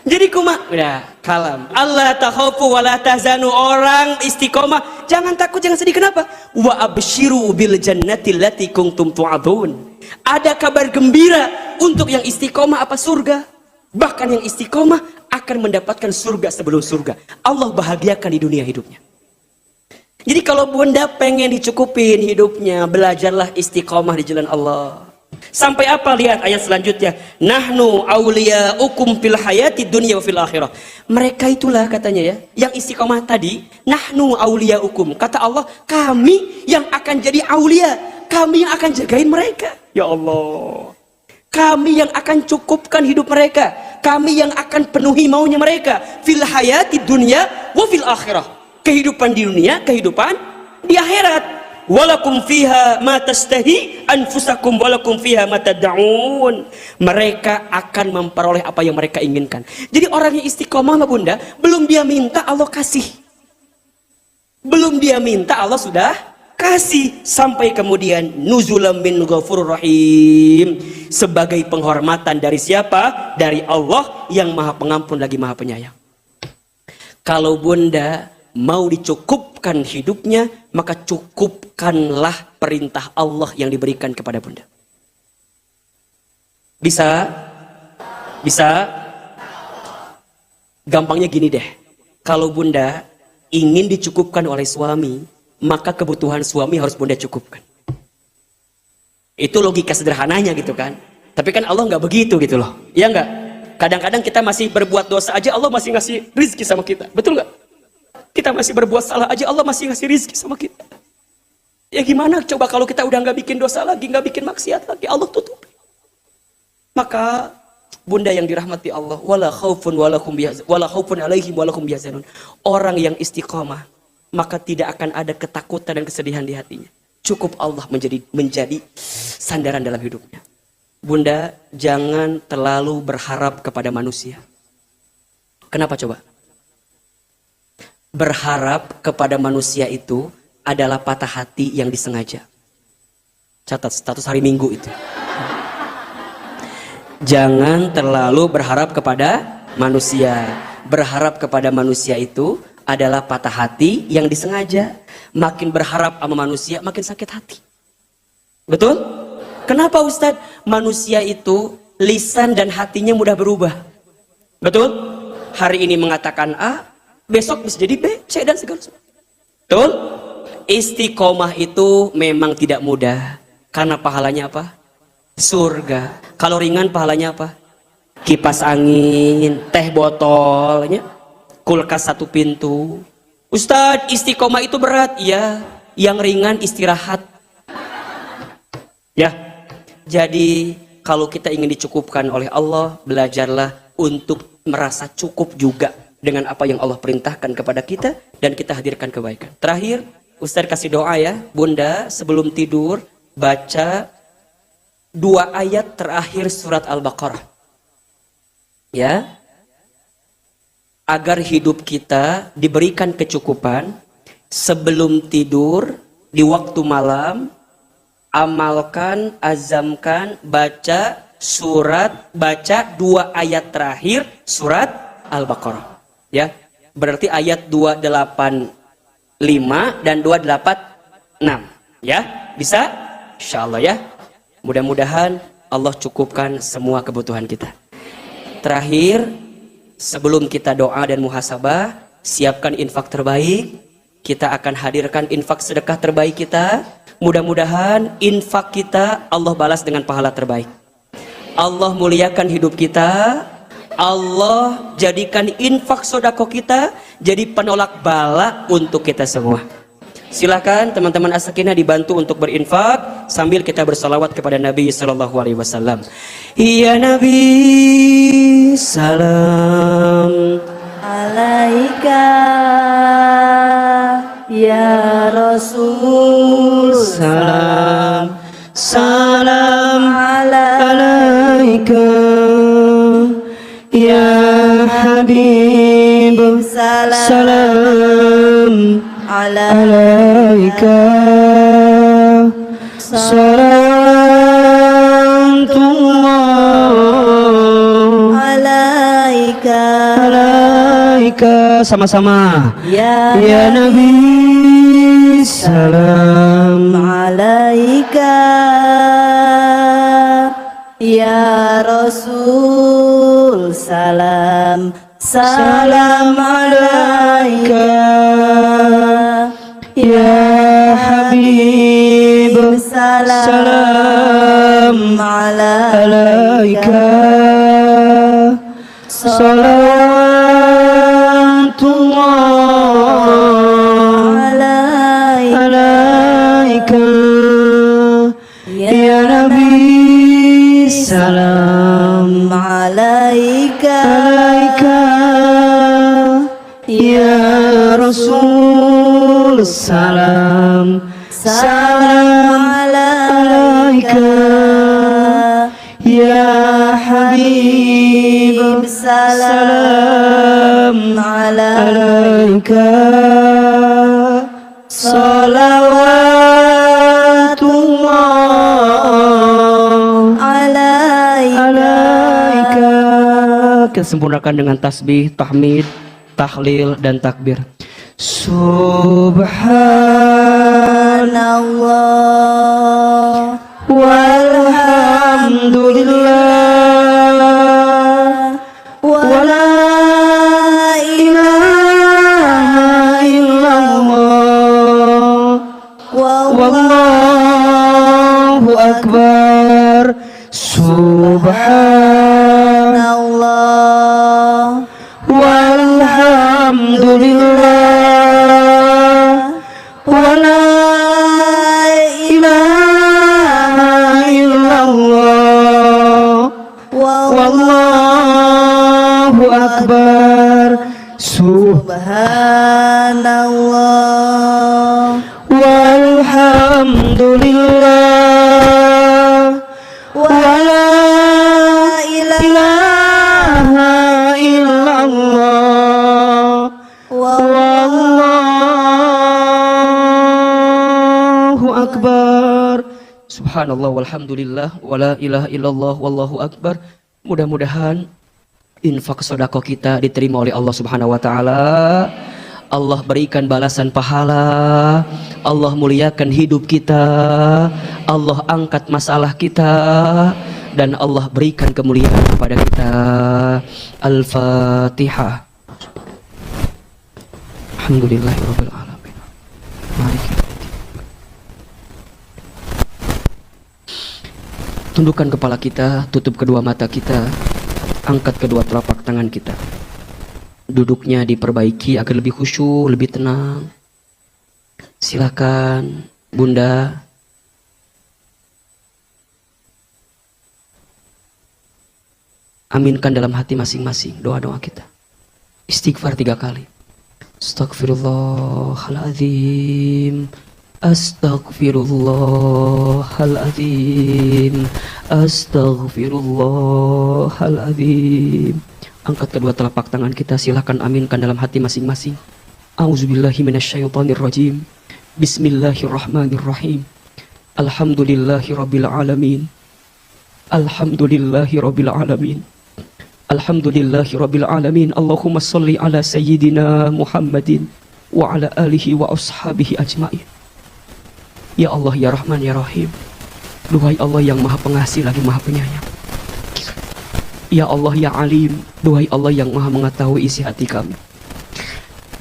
Jadi udah kalam. Allah takhafu wa la tahzanu, orang istiqomah jangan takut, jangan sedih. Kenapa? Wa absyiru bil jannati allati kuntum tu'adun. Ada kabar gembira untuk yang istiqomah apa? Surga. Bahkan yang istiqomah akan mendapatkan surga sebelum surga. Allah bahagiakan di dunia hidupnya. Jadi kalau bunda pengen dicukupin hidupnya, belajarlah istiqomah di jalan Allah. Sampai apa? Lihat ayat selanjutnya. Nahnu awliyaukum fil hayati dunya wa fil akhirah. Mereka itulah katanya ya, yang istiqomah tadi. Nahnu awliyaukum. Kata Allah, kami yang akan jadi aulia. Kami yang akan jagain mereka. Ya Allah. Kami yang akan cukupkan hidup mereka. Kami yang akan penuhi maunya mereka. Fil hayati dunya wa fil akhirah. Kehidupan di dunia, kehidupan di akhirat. Walakum fiha ma tastahi anfusakum walakum fiha ma tad'un. Mereka akan memperoleh apa yang mereka inginkan. Jadi orang yang istiqomah mah bunda, belum dia minta Allah kasih. Belum dia minta Allah sudah kasih. Sampai kemudian nuzulam min ghafurur rahim. Sebagai penghormatan dari siapa? Dari Allah yang maha pengampun lagi maha penyayang. Kalau bunda mau dicukupkan hidupnya, maka cukupkanlah perintah Allah yang diberikan kepada bunda. Bisa? Bisa? Gampangnya gini deh. Kalau bunda ingin dicukupkan oleh suami, maka kebutuhan suami harus bunda cukupkan. Itu logika sederhananya gitu kan. Tapi kan Allah nggak begitu gitu loh. Iya nggak? Kadang-kadang kita masih berbuat dosa aja Allah masih ngasih rizki sama kita. Betul nggak? Kita masih berbuat salah aja Allah masih ngasih rizki sama kita. Ya gimana coba kalau kita udah nggak bikin dosa lagi, nggak bikin maksiat lagi, Allah tutup. Maka bunda yang dirahmati Allah, wala khaufun alaihim wala hum yahzanun. Orang yang istiqomah, maka tidak akan ada ketakutan dan kesedihan di hatinya. Cukup Allah menjadi sandaran dalam hidupnya. Bunda, jangan terlalu berharap kepada manusia. Kenapa coba? Berharap kepada manusia itu adalah patah hati yang disengaja. Catat status hari Minggu itu. Jangan terlalu berharap kepada manusia. Berharap kepada manusia itu adalah patah hati yang disengaja. Makin berharap sama manusia makin sakit hati. Betul? Kenapa Ustadz? Manusia itu lisan dan hatinya mudah berubah. Betul? Hari ini mengatakan A, besok bisa jadi B, C dan segala sesuatu. Betul? Istiqomah itu memang tidak mudah. Karena pahalanya apa? Surga. Kalau ringan pahalanya apa? Kipas angin, teh botolnya, kulkas satu pintu. Ustadz, istiqomah itu berat. Ya, yang ringan istirahat. Ya. Jadi kalau kita ingin dicukupkan oleh Allah, belajarlah untuk merasa cukup juga dengan apa yang Allah perintahkan kepada kita dan kita hadirkan kebaikan. Terakhir, Ustaz kasih doa ya, bunda sebelum tidur baca 2 ayat terakhir surat Al-Baqarah. Ya. Agar hidup kita diberikan kecukupan sebelum tidur di waktu malam, amalkan, azamkan, baca 2 ayat terakhir surat Al-Baqarah. Ya, berarti ayat 285 dan 286. Ya, bisa? Insyaallah ya. Mudah-mudahan Allah cukupkan semua kebutuhan kita. terakhir, sebelum kita doa dan muhasabah, siapkan infak terbaik. Kita akan hadirkan infak sedekah terbaik kita. Mudah-mudahan infak kita Allah balas dengan pahala terbaik. Allah muliakan hidup kita. Allah jadikan infak sodako kita jadi penolak bala untuk kita semua. Silakan teman-teman As-Sakinah dibantu untuk berinfak sambil kita bersalawat kepada Nabi Sallallahu Alaihi Wasallam. Ya Nabi, salam alaika, ya Rasul, salam salam alaika, ya Habib, salam alaika, salatullah alaika, sama-sama ya Nabi, salam alaika, ya Rasul, salam alaika, ya Habib, salam alaika, salawatullah alaika, ya Nabi, salam alaika, ya Rasul, salam alaika, ya Habib, salam alaika, salawatullah alaika. Kita sempurnakan dengan tasbih, tahmid, tahlil dan takbir. Subhanallah walhamdulillah wa la ilaha illallah wallahu akbar. Subhanallah walhamdulillah wa la ilaha illallah wallahu akbar. Subhanallah walhamdulillah wa la ilaha illallah wallahu akbar. Subhanallah walhamdulillah wa la ilaha illallah wallahu akbar. Mudah-mudahan infak sedekah kita diterima oleh Allah Subhanahu wa taala. Allah berikan balasan pahala, Allah muliakan hidup kita, Allah angkat masalah kita, dan Allah berikan kemuliaan kepada kita. Al-Fatihah. Alhamdulillahirabbil alamin. Mari kita tundukkan kepala kita, tutup kedua mata kita, angkat kedua telapak tangan kita. Duduknya diperbaiki agar lebih khusyuk, lebih tenang. Silakan Bunda. Aminkan dalam hati masing-masing doa-doa kita. Istighfar 3 kali. Astaghfirullahaladzim, Astaghfirullahaladzim, Astaghfirullahaladzim. Angkat kedua telapak tangan kita, silakan aminkan dalam hati masing-masing. A'udzubillahi minasyaitonirrajim. Bismillahirrahmanirrahim. Alhamdulillahirabbil alamin. Alhamdulillahirabbil alamin. Alhamdulillahirabbil alamin. Allahumma shalli ala sayyidina Muhammadin wa ala alihi wa ashabihi ajmain. Ya Allah, ya Rahman, ya Rahim. Duhai Allah yang Maha Pengasih lagi Maha Penyayang. Ya Allah ya Alim, duhai Allah yang maha mengetahui isi hati kami.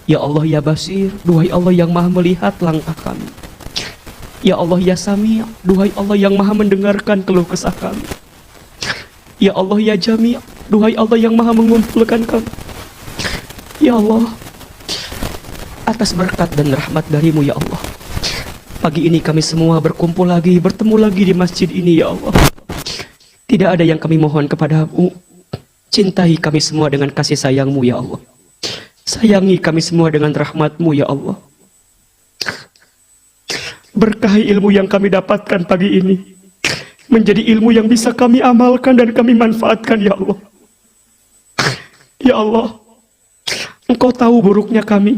Ya Allah ya Basir, duhai Allah yang maha melihat langkah kami. Ya Allah ya Sami', duhai Allah yang maha mendengarkan keluh kesah kami. Ya Allah ya Jami', duhai Allah yang maha mengumpulkan kami. Ya Allah, atas berkat dan rahmat darimu ya Allah, pagi ini kami semua berkumpul lagi, bertemu lagi di masjid ini ya Allah. Tidak ada yang kami mohon kepadamu. Cintai kami semua dengan kasih sayangmu ya Allah. Sayangi kami semua dengan rahmatmu ya Allah. Berkahi ilmu yang kami dapatkan pagi ini menjadi ilmu yang bisa kami amalkan dan kami manfaatkan ya Allah. Ya Allah, Engkau tahu buruknya kami.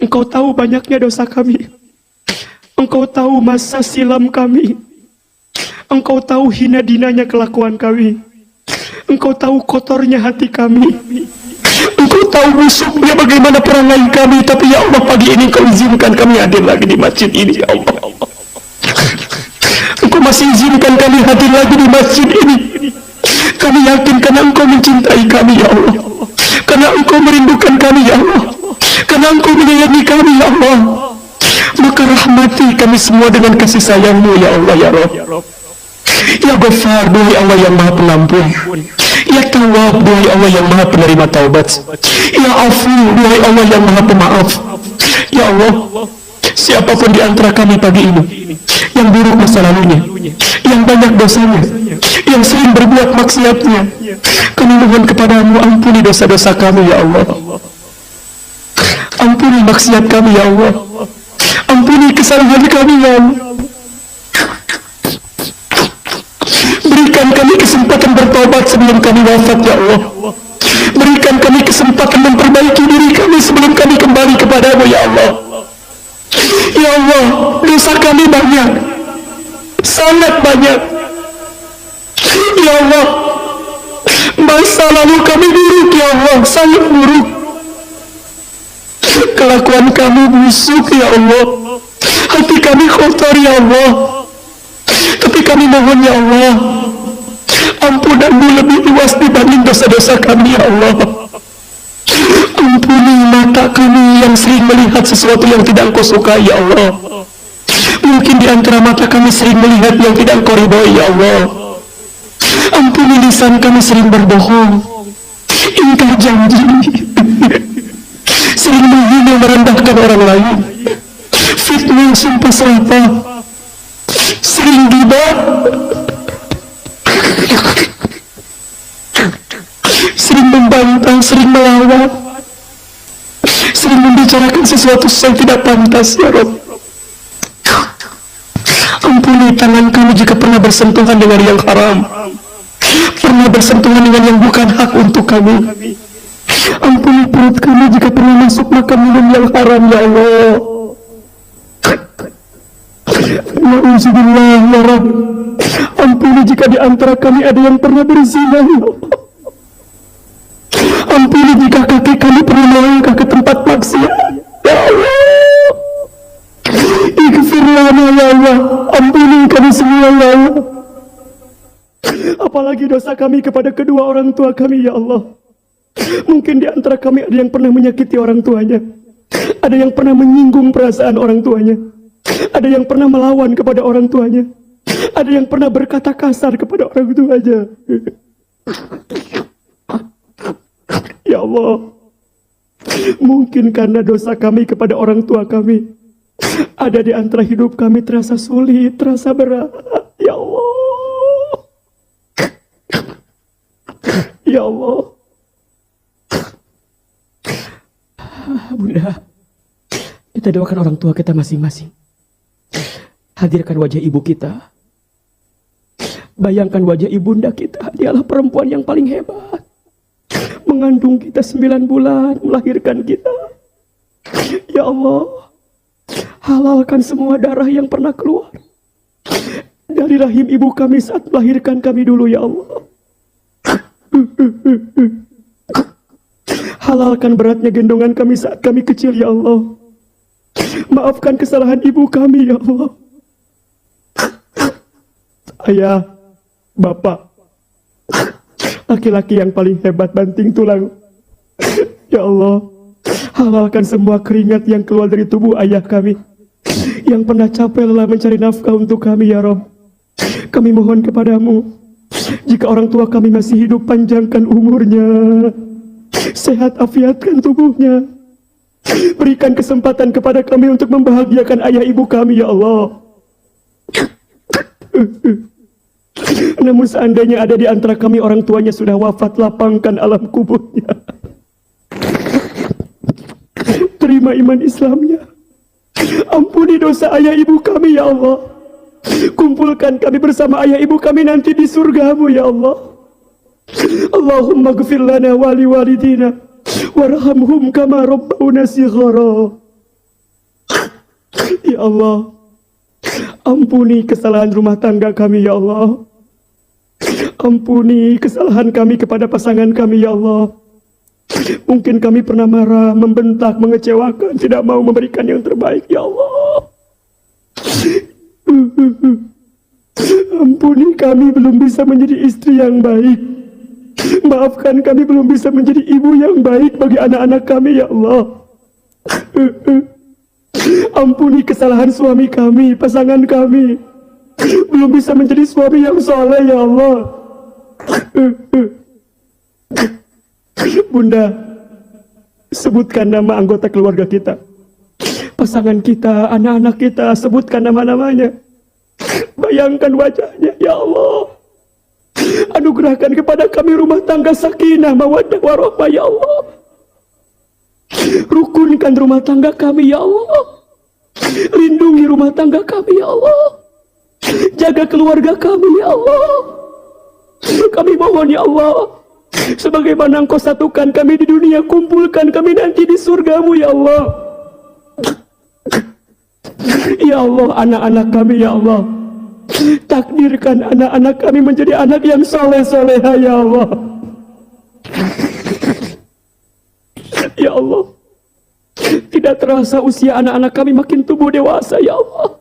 Engkau tahu banyaknya dosa kami. Engkau tahu masa silam kami. Engkau tahu hina dinanya kelakuan kami. Engkau tahu kotornya hati kami. Engkau tahu busuknya bagaimana perangai kami. Tapi ya Allah, pagi ini Engkau izinkan kami hadir lagi di masjid ini ya Allah. Engkau masih izinkan kami hadir lagi di masjid ini. Kami yakin karena Engkau mencintai kami ya Allah. Karena Engkau merindukan kami ya Allah. Karena Engkau menyayangi kami ya Allah. Maka rahmati kami semua dengan kasih sayang-Mu ya Allah ya Rabb. Ya Ghaffar, duhai Allah yang maha pengampun. Ya Tawwab, duhai Allah yang maha penerima taubat. Ya Afu, duhai Allah yang maha pemaaf. Ya Allah, siapapun di antara kami pagi ini yang buruk masa lalunya, yang banyak dosanya, yang sering berbuat maksiatnya, kami mohon kepadamu, ampuni dosa-dosa kami ya Allah. Ampuni maksiat kami ya Allah. Ampuni kesalahan kami ya Allah. Berikan kami kesempatan bertobat sebelum kami wafat ya Allah. Berikan kami kesempatan memperbaiki diri kami sebelum kami kembali kepadamu ya Allah. Ya Allah, dosa kami banyak, sangat banyak. Ya Allah, masa lalu kami buruk ya Allah, sangat buruk. Kelakuan kami busuk ya Allah. Hati kami kotor ya Allah. Tapi kami mohon ya Allah, ampunan-Mu lebih luas dibanding dosa-dosa kami ya Allah. Ampuni mata kami yang sering melihat sesuatu yang tidak Engkau sukai ya Allah. Mungkin di antara mata kami sering melihat yang tidak Engkau ridhoi ya Allah. Ampuni lisan kami sering berbohong, ingkar janji, sering menghina merendahkan orang lain, fitnah sumpah serapah, sering ghibah, sering membantah, sering melawan, sering membicarakan sesuatu yang tidak pantas ya Rabb. Ampuni tangan kami jika pernah bersentuhan dengan yang haram, pernah bersentuhan dengan yang bukan hak untuk kami. Ampuni perut kami jika pernah masuk makan minum yang haram ya Allah. Na'udzubillah ya Rabb. Ampuni jika di antara kami ada yang pernah berzina ya Allah. Ampuni jika kaki kami pernah melangkah ke tempat maksiat ya Allah. Ighfir lana ya Allah. Ampuni kami semua ya Allah. Apalagi dosa kami kepada kedua orang tua kami ya Allah. Mungkin di antara kami ada yang pernah menyakiti orang tuanya, ada yang pernah menyinggung perasaan orang tuanya, ada yang pernah melawan kepada orang tuanya, ada yang pernah berkata kasar kepada orang tuanya. Ya Allah, mungkin karena dosa kami kepada orang tua kami, ada di antara hidup kami terasa sulit, terasa berat. Ya Allah, ya Allah. Bunda, kita doakan orang tua kita masing-masing. Hadirkan wajah ibu kita. Bayangkan wajah ibunda kita. Dialah perempuan yang paling hebat, mengandung kita 9 bulan, melahirkan kita. Ya Allah, halalkan semua darah yang pernah keluar dari rahim ibu kami saat melahirkan kami dulu ya Allah. Halalkan beratnya gendongan kami saat kami kecil ya Allah. Maafkan kesalahan ibu kami ya Allah. Ayah, Bapak, laki-laki yang paling hebat banting tulang. Ya Allah, halalkan semua keringat yang keluar dari tubuh ayah kami yang pernah capek lelah mencari nafkah untuk kami, ya Rabb. Kami mohon kepadamu, jika orang tua kami masih hidup, panjangkan umurnya, sehat afiatkan tubuhnya, berikan kesempatan kepada kami untuk membahagiakan ayah ibu kami, ya Allah. Namun seandainya ada di antara kami orang tuanya sudah wafat, lapangkan alam kuburnya, terima iman Islamnya, ampuni dosa ayah ibu kami, ya Allah. Kumpulkan kami bersama ayah ibu kami nanti di surgamu, ya Allah. Allahumma gfir lana wali walidina warhamhum kama rabbawna shighara. Ya Allah, ampuni kesalahan rumah tangga kami, ya Allah. Ampuni kesalahan kami kepada pasangan kami, ya Allah. Mungkin kami pernah marah, membentak, mengecewakan, tidak mau memberikan yang terbaik, ya Allah. Ampuni kami belum bisa menjadi istri yang baik. Maafkan kami belum bisa menjadi ibu yang baik bagi anak-anak kami, ya Allah. Ampuni kesalahan suami kami, pasangan kami, belum bisa menjadi suami yang soleh, ya Allah. Bunda, sebutkan nama anggota keluarga kita, pasangan kita, anak-anak kita, sebutkan nama-namanya. Bayangkan wajahnya, ya Allah. Anugerahkan kepada kami rumah tangga sakinah, mawaddah warahmah, ya Allah. Rukunkan rumah tangga kami, ya Allah. Lindungi rumah tangga kami, ya Allah. Jaga keluarga kami, ya Allah. Kami mohon, ya Allah, sebagaimana Engkau satukan kami di dunia, kumpulkan kami nanti di surgamu, ya Allah. Ya Allah, anak-anak kami, ya Allah, takdirkan anak-anak kami menjadi anak yang soleh-soleha, ya Allah. Ya Allah, tidak terasa usia anak-anak kami makin tumbuh dewasa, ya Allah.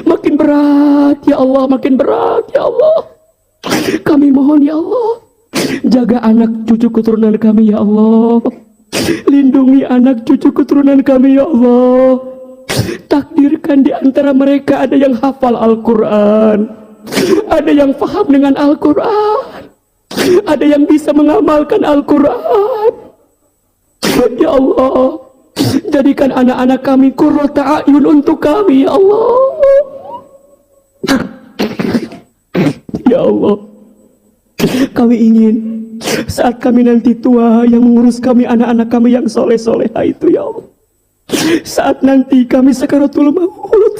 Makin berat, ya Allah, makin berat, ya Allah. Kami mohon, ya Allah, jaga anak cucu keturunan kami, ya Allah. Lindungi anak cucu keturunan kami, ya Allah. Takdirkan di antara mereka ada yang hafal Al-Quran, ada yang faham dengan Al-Quran, ada yang bisa mengamalkan Al-Quran. Ya Allah, jadikan anak-anak kami qurrata a'yun untuk kami, ya Allah. Ya Allah, kami ingin saat kami nanti tua, yang mengurus kami anak-anak kami yang soleh-soleha itu, ya Allah. Saat nanti kami sakaratul maut,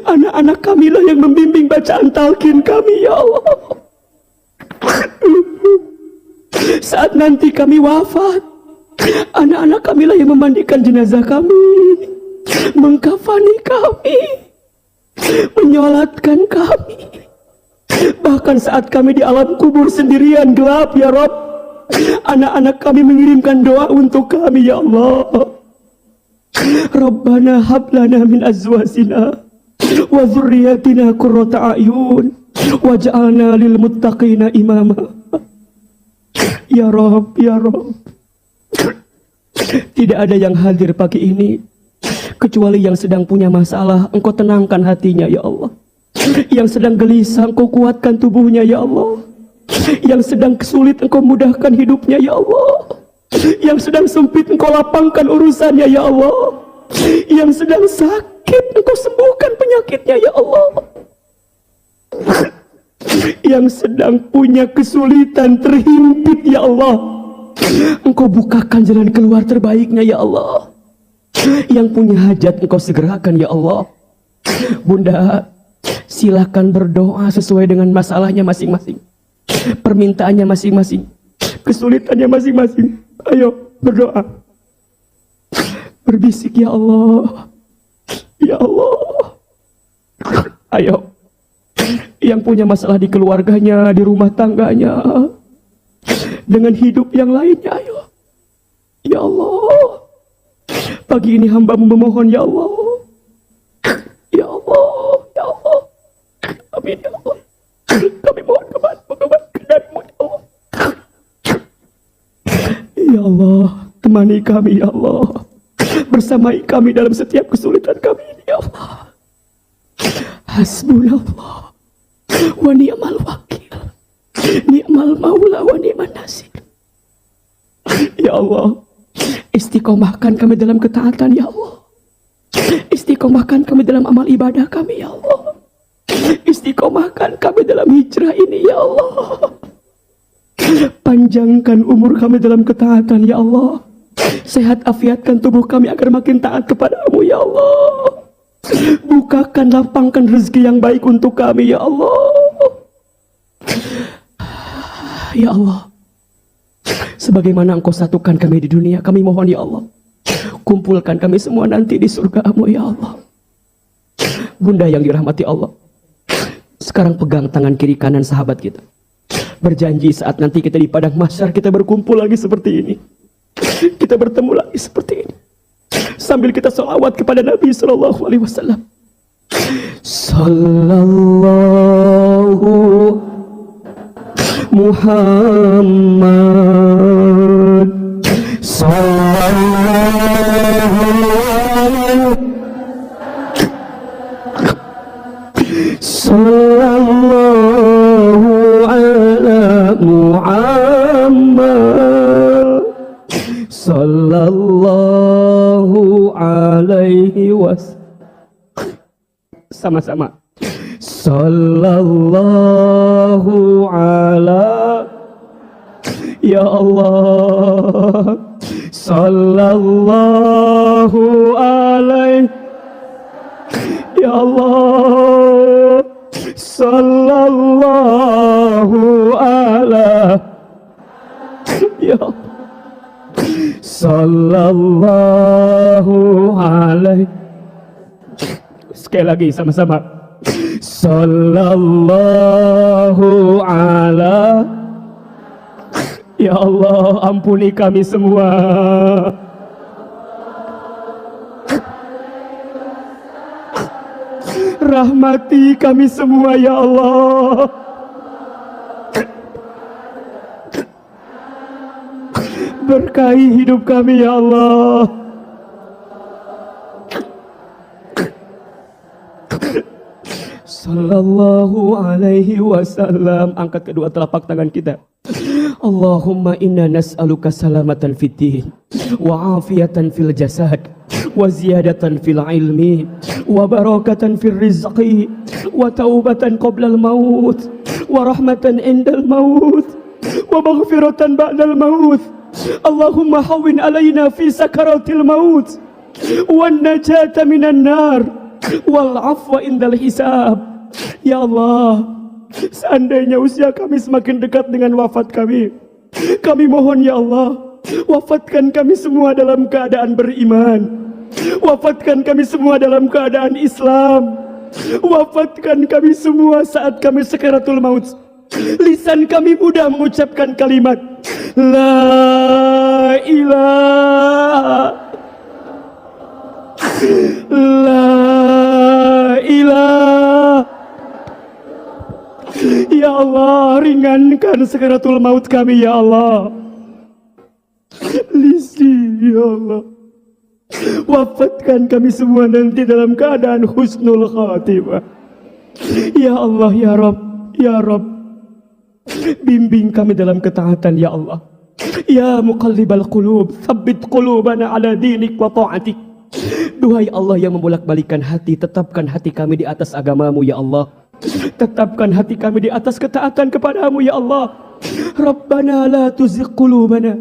anak-anak kamilah yang membimbing bacaan talqin kami, ya Allah. Saat nanti kami wafat, anak-anak kamilah yang memandikan jenazah kami, mengkafani kami, menyolatkan kami. Bahkan saat kami di alam kubur sendirian gelap, ya Rabb, anak-anak kami mengirimkan doa untuk kami, ya Allah. Rabbana hablana min azwajina wa dzurriyyatina qurrata a'yun waj'alna lil muttaqina imama. Ya Rabb, ya Rabb, tidak ada yang hadir pagi ini kecuali yang sedang punya masalah. Engkau tenangkan hatinya, ya Allah. Yang sedang gelisah, Engkau kuatkan tubuhnya, ya Allah. Yang sedang kesulit, Engkau mudahkan hidupnya, ya Allah. Yang sedang sempit, Engkau lapangkan urusannya, ya Allah. Yang sedang sakit, Engkau sembuhkan penyakitnya, ya Allah. Yang sedang punya kesulitan, terhimpit, ya Allah, Engkau bukakan jalan keluar terbaiknya, ya Allah. Yang punya hajat, Engkau segerakan, ya Allah. Bunda, silakan berdoa sesuai dengan masalahnya masing-masing, permintaannya masing-masing, kesulitannya masing-masing. Ayo berdoa, berbisik, ya Allah, ya Allah. Ayo, yang punya masalah di keluarganya, di rumah tangganya, dengan hidup yang lainnya, ayo, ya Allah. Pagi ini hamba memohon, ya Allah, ya Allah, ya Allah. Amin, ya Allah. Kami mohon kebaikan darimu, ya Allah. temani kami ya Allah, bersamai kami dalam setiap kesulitan kami ini ya Allah. Hasbunallah wa ni'mal wakil, ni'mal maula wa ni'man nasir. Ya Allah, istiqomahkan kami dalam ketaatan ya Allah, istiqomahkan kami dalam amal ibadah kami ya Allah, istiqomahkan kami dalam hijrah ini ya Allah. Panjangkan umur kami dalam ketaatan ya Allah, sehat afiatkan tubuh kami agar makin taat kepadamu ya Allah. Bukakan, lapangkan rezeki yang baik untuk kami ya Allah. Ya Allah, sebagaimana Engkau satukan kami di dunia, kami mohon ya Allah, kumpulkan kami semua nanti di surga-Mu ya Allah. Bunda yang dirahmati Allah, sekarang pegang tangan kiri kanan sahabat kita, berjanji saat nanti kita di padang mahsyar kita berkumpul lagi seperti ini, kita bertemu lagi seperti ini, sambil kita sholawat kepada Nabi Sallallahu Alaihi Wasallam. Sallallahu Muhammad Sallallahu ala Muhammad Sallallahu alaihi wasallam. Sama-sama. Sallallahu ala, ya Allah, sallallahu alaihi, ya Allah, sallallahu ala, ya Allah, sallallahu alaihi. Sekali lagi sama-sama. Sallallahu ala, ya Allah, ampuni kami semua. Rahmati kami semua ya Allah. Berkahi hidup kami ya Allah. Sallallahu alaihi wasallam. Angkat kedua telapak tangan kita. Allahumma inna nas'aluka salamatan fid din wa afiyatan fil jasad wa ziyadatan fil ilmi wa barakatan fil rizqi wa taubatan qabla al maut wa rahmatan indal maut wa maghfiratan ba'dal maut. Allahumma hawwin alaina fi sakaratil maut wan najata minan nar wal afwa indal hisab. Ya Allah, seandainya usia kami semakin dekat dengan wafat kami mohon ya Allah, wafatkan kami semua dalam keadaan beriman, wafatkan kami semua dalam keadaan Islam, wafatkan kami semua saat kami sakaratul maut, lisan kami mudah mengucapkan kalimat La ilaha La ilaha. Ya Allah, ringankan sakaratul maut kami ya Allah. Lisi ya Allah, wafatkan kami semua nanti dalam keadaan husnul khatimah. Ya Allah, ya Rabb, ya Rabb, bimbing kami dalam ketaatan ya Allah. Ya muqallibal qulub, tsabbit qulubana ala dinik wa ta'atik. Duhai Allah yang membolak-balikan hati, tetapkan hati kami di atas agamamu ya Allah. Tetapkan hati kami di atas ketaatan kepadamu ya Allah. Rabbana la tuzigh qulubana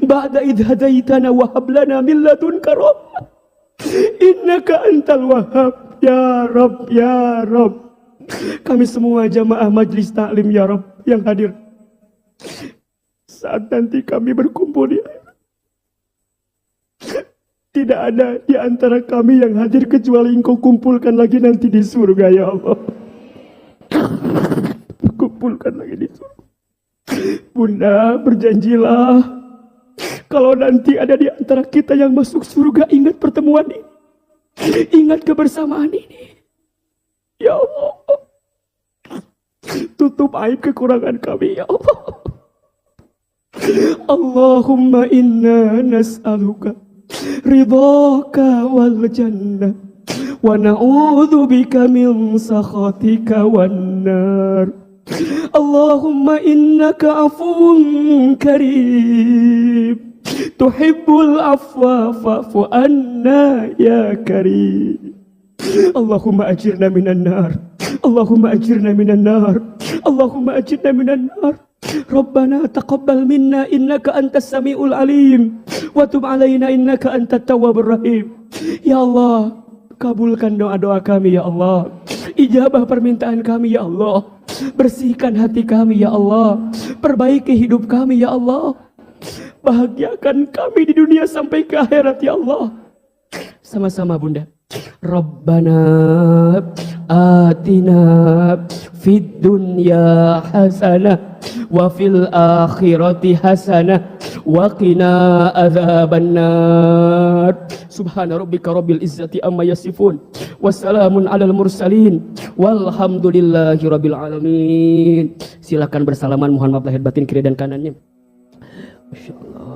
ba'da idh hadaitana wa hab lana min ladunka rahmah innaka antal wahhab. Ya Rabb, ya Rabb, kami semua jamaah majlis taklim ya Rabb yang hadir, saat nanti kami berkumpul di tidak ada di antara kami yang hadir kecuali Engkau kumpulkan lagi nanti di surga ya Allah. Kumpulkan lagi di surga. Bunda, berjanjilah kalau nanti ada di antara kita yang masuk surga, ingat pertemuan ini, ingat kebersamaan ini ya Allah. Tutup aib kekurangan kami ya Allah. Allahumma inna nas'aluka ridhaka wal jannah wa na'udzu bika min sakhatika wan nar. Allahumma innaka afuwun karim tuhibbul afwa fa'fu anna ya karim. Allahumma ajirna minan nar. Allahumma ajirna minan nar. Allahumma ajirna minan nar. Rabbana taqabbal minna innaka antas samiul alim wa tub alaina innaka antat tawwabur rahim. Ya Allah, kabulkan doa-doa kami ya Allah. Ijabah permintaan kami ya Allah. Bersihkan hati kami ya Allah. Perbaiki hidup kami ya Allah. Bahagiakan kami di dunia sampai ke akhirat ya Allah. Sama-sama Bunda. Rabbana atina fid dunya hasanah wa fil akhirati hasanah wa qina adzabannar. Subhana rabbika rabbil izzati amma yasifun wassalamun alal mursalin walhamdulillahi rabbil alamin. Silakan bersalaman, mohon maaf lahir batin kiri dan kanannya. Masyaallah.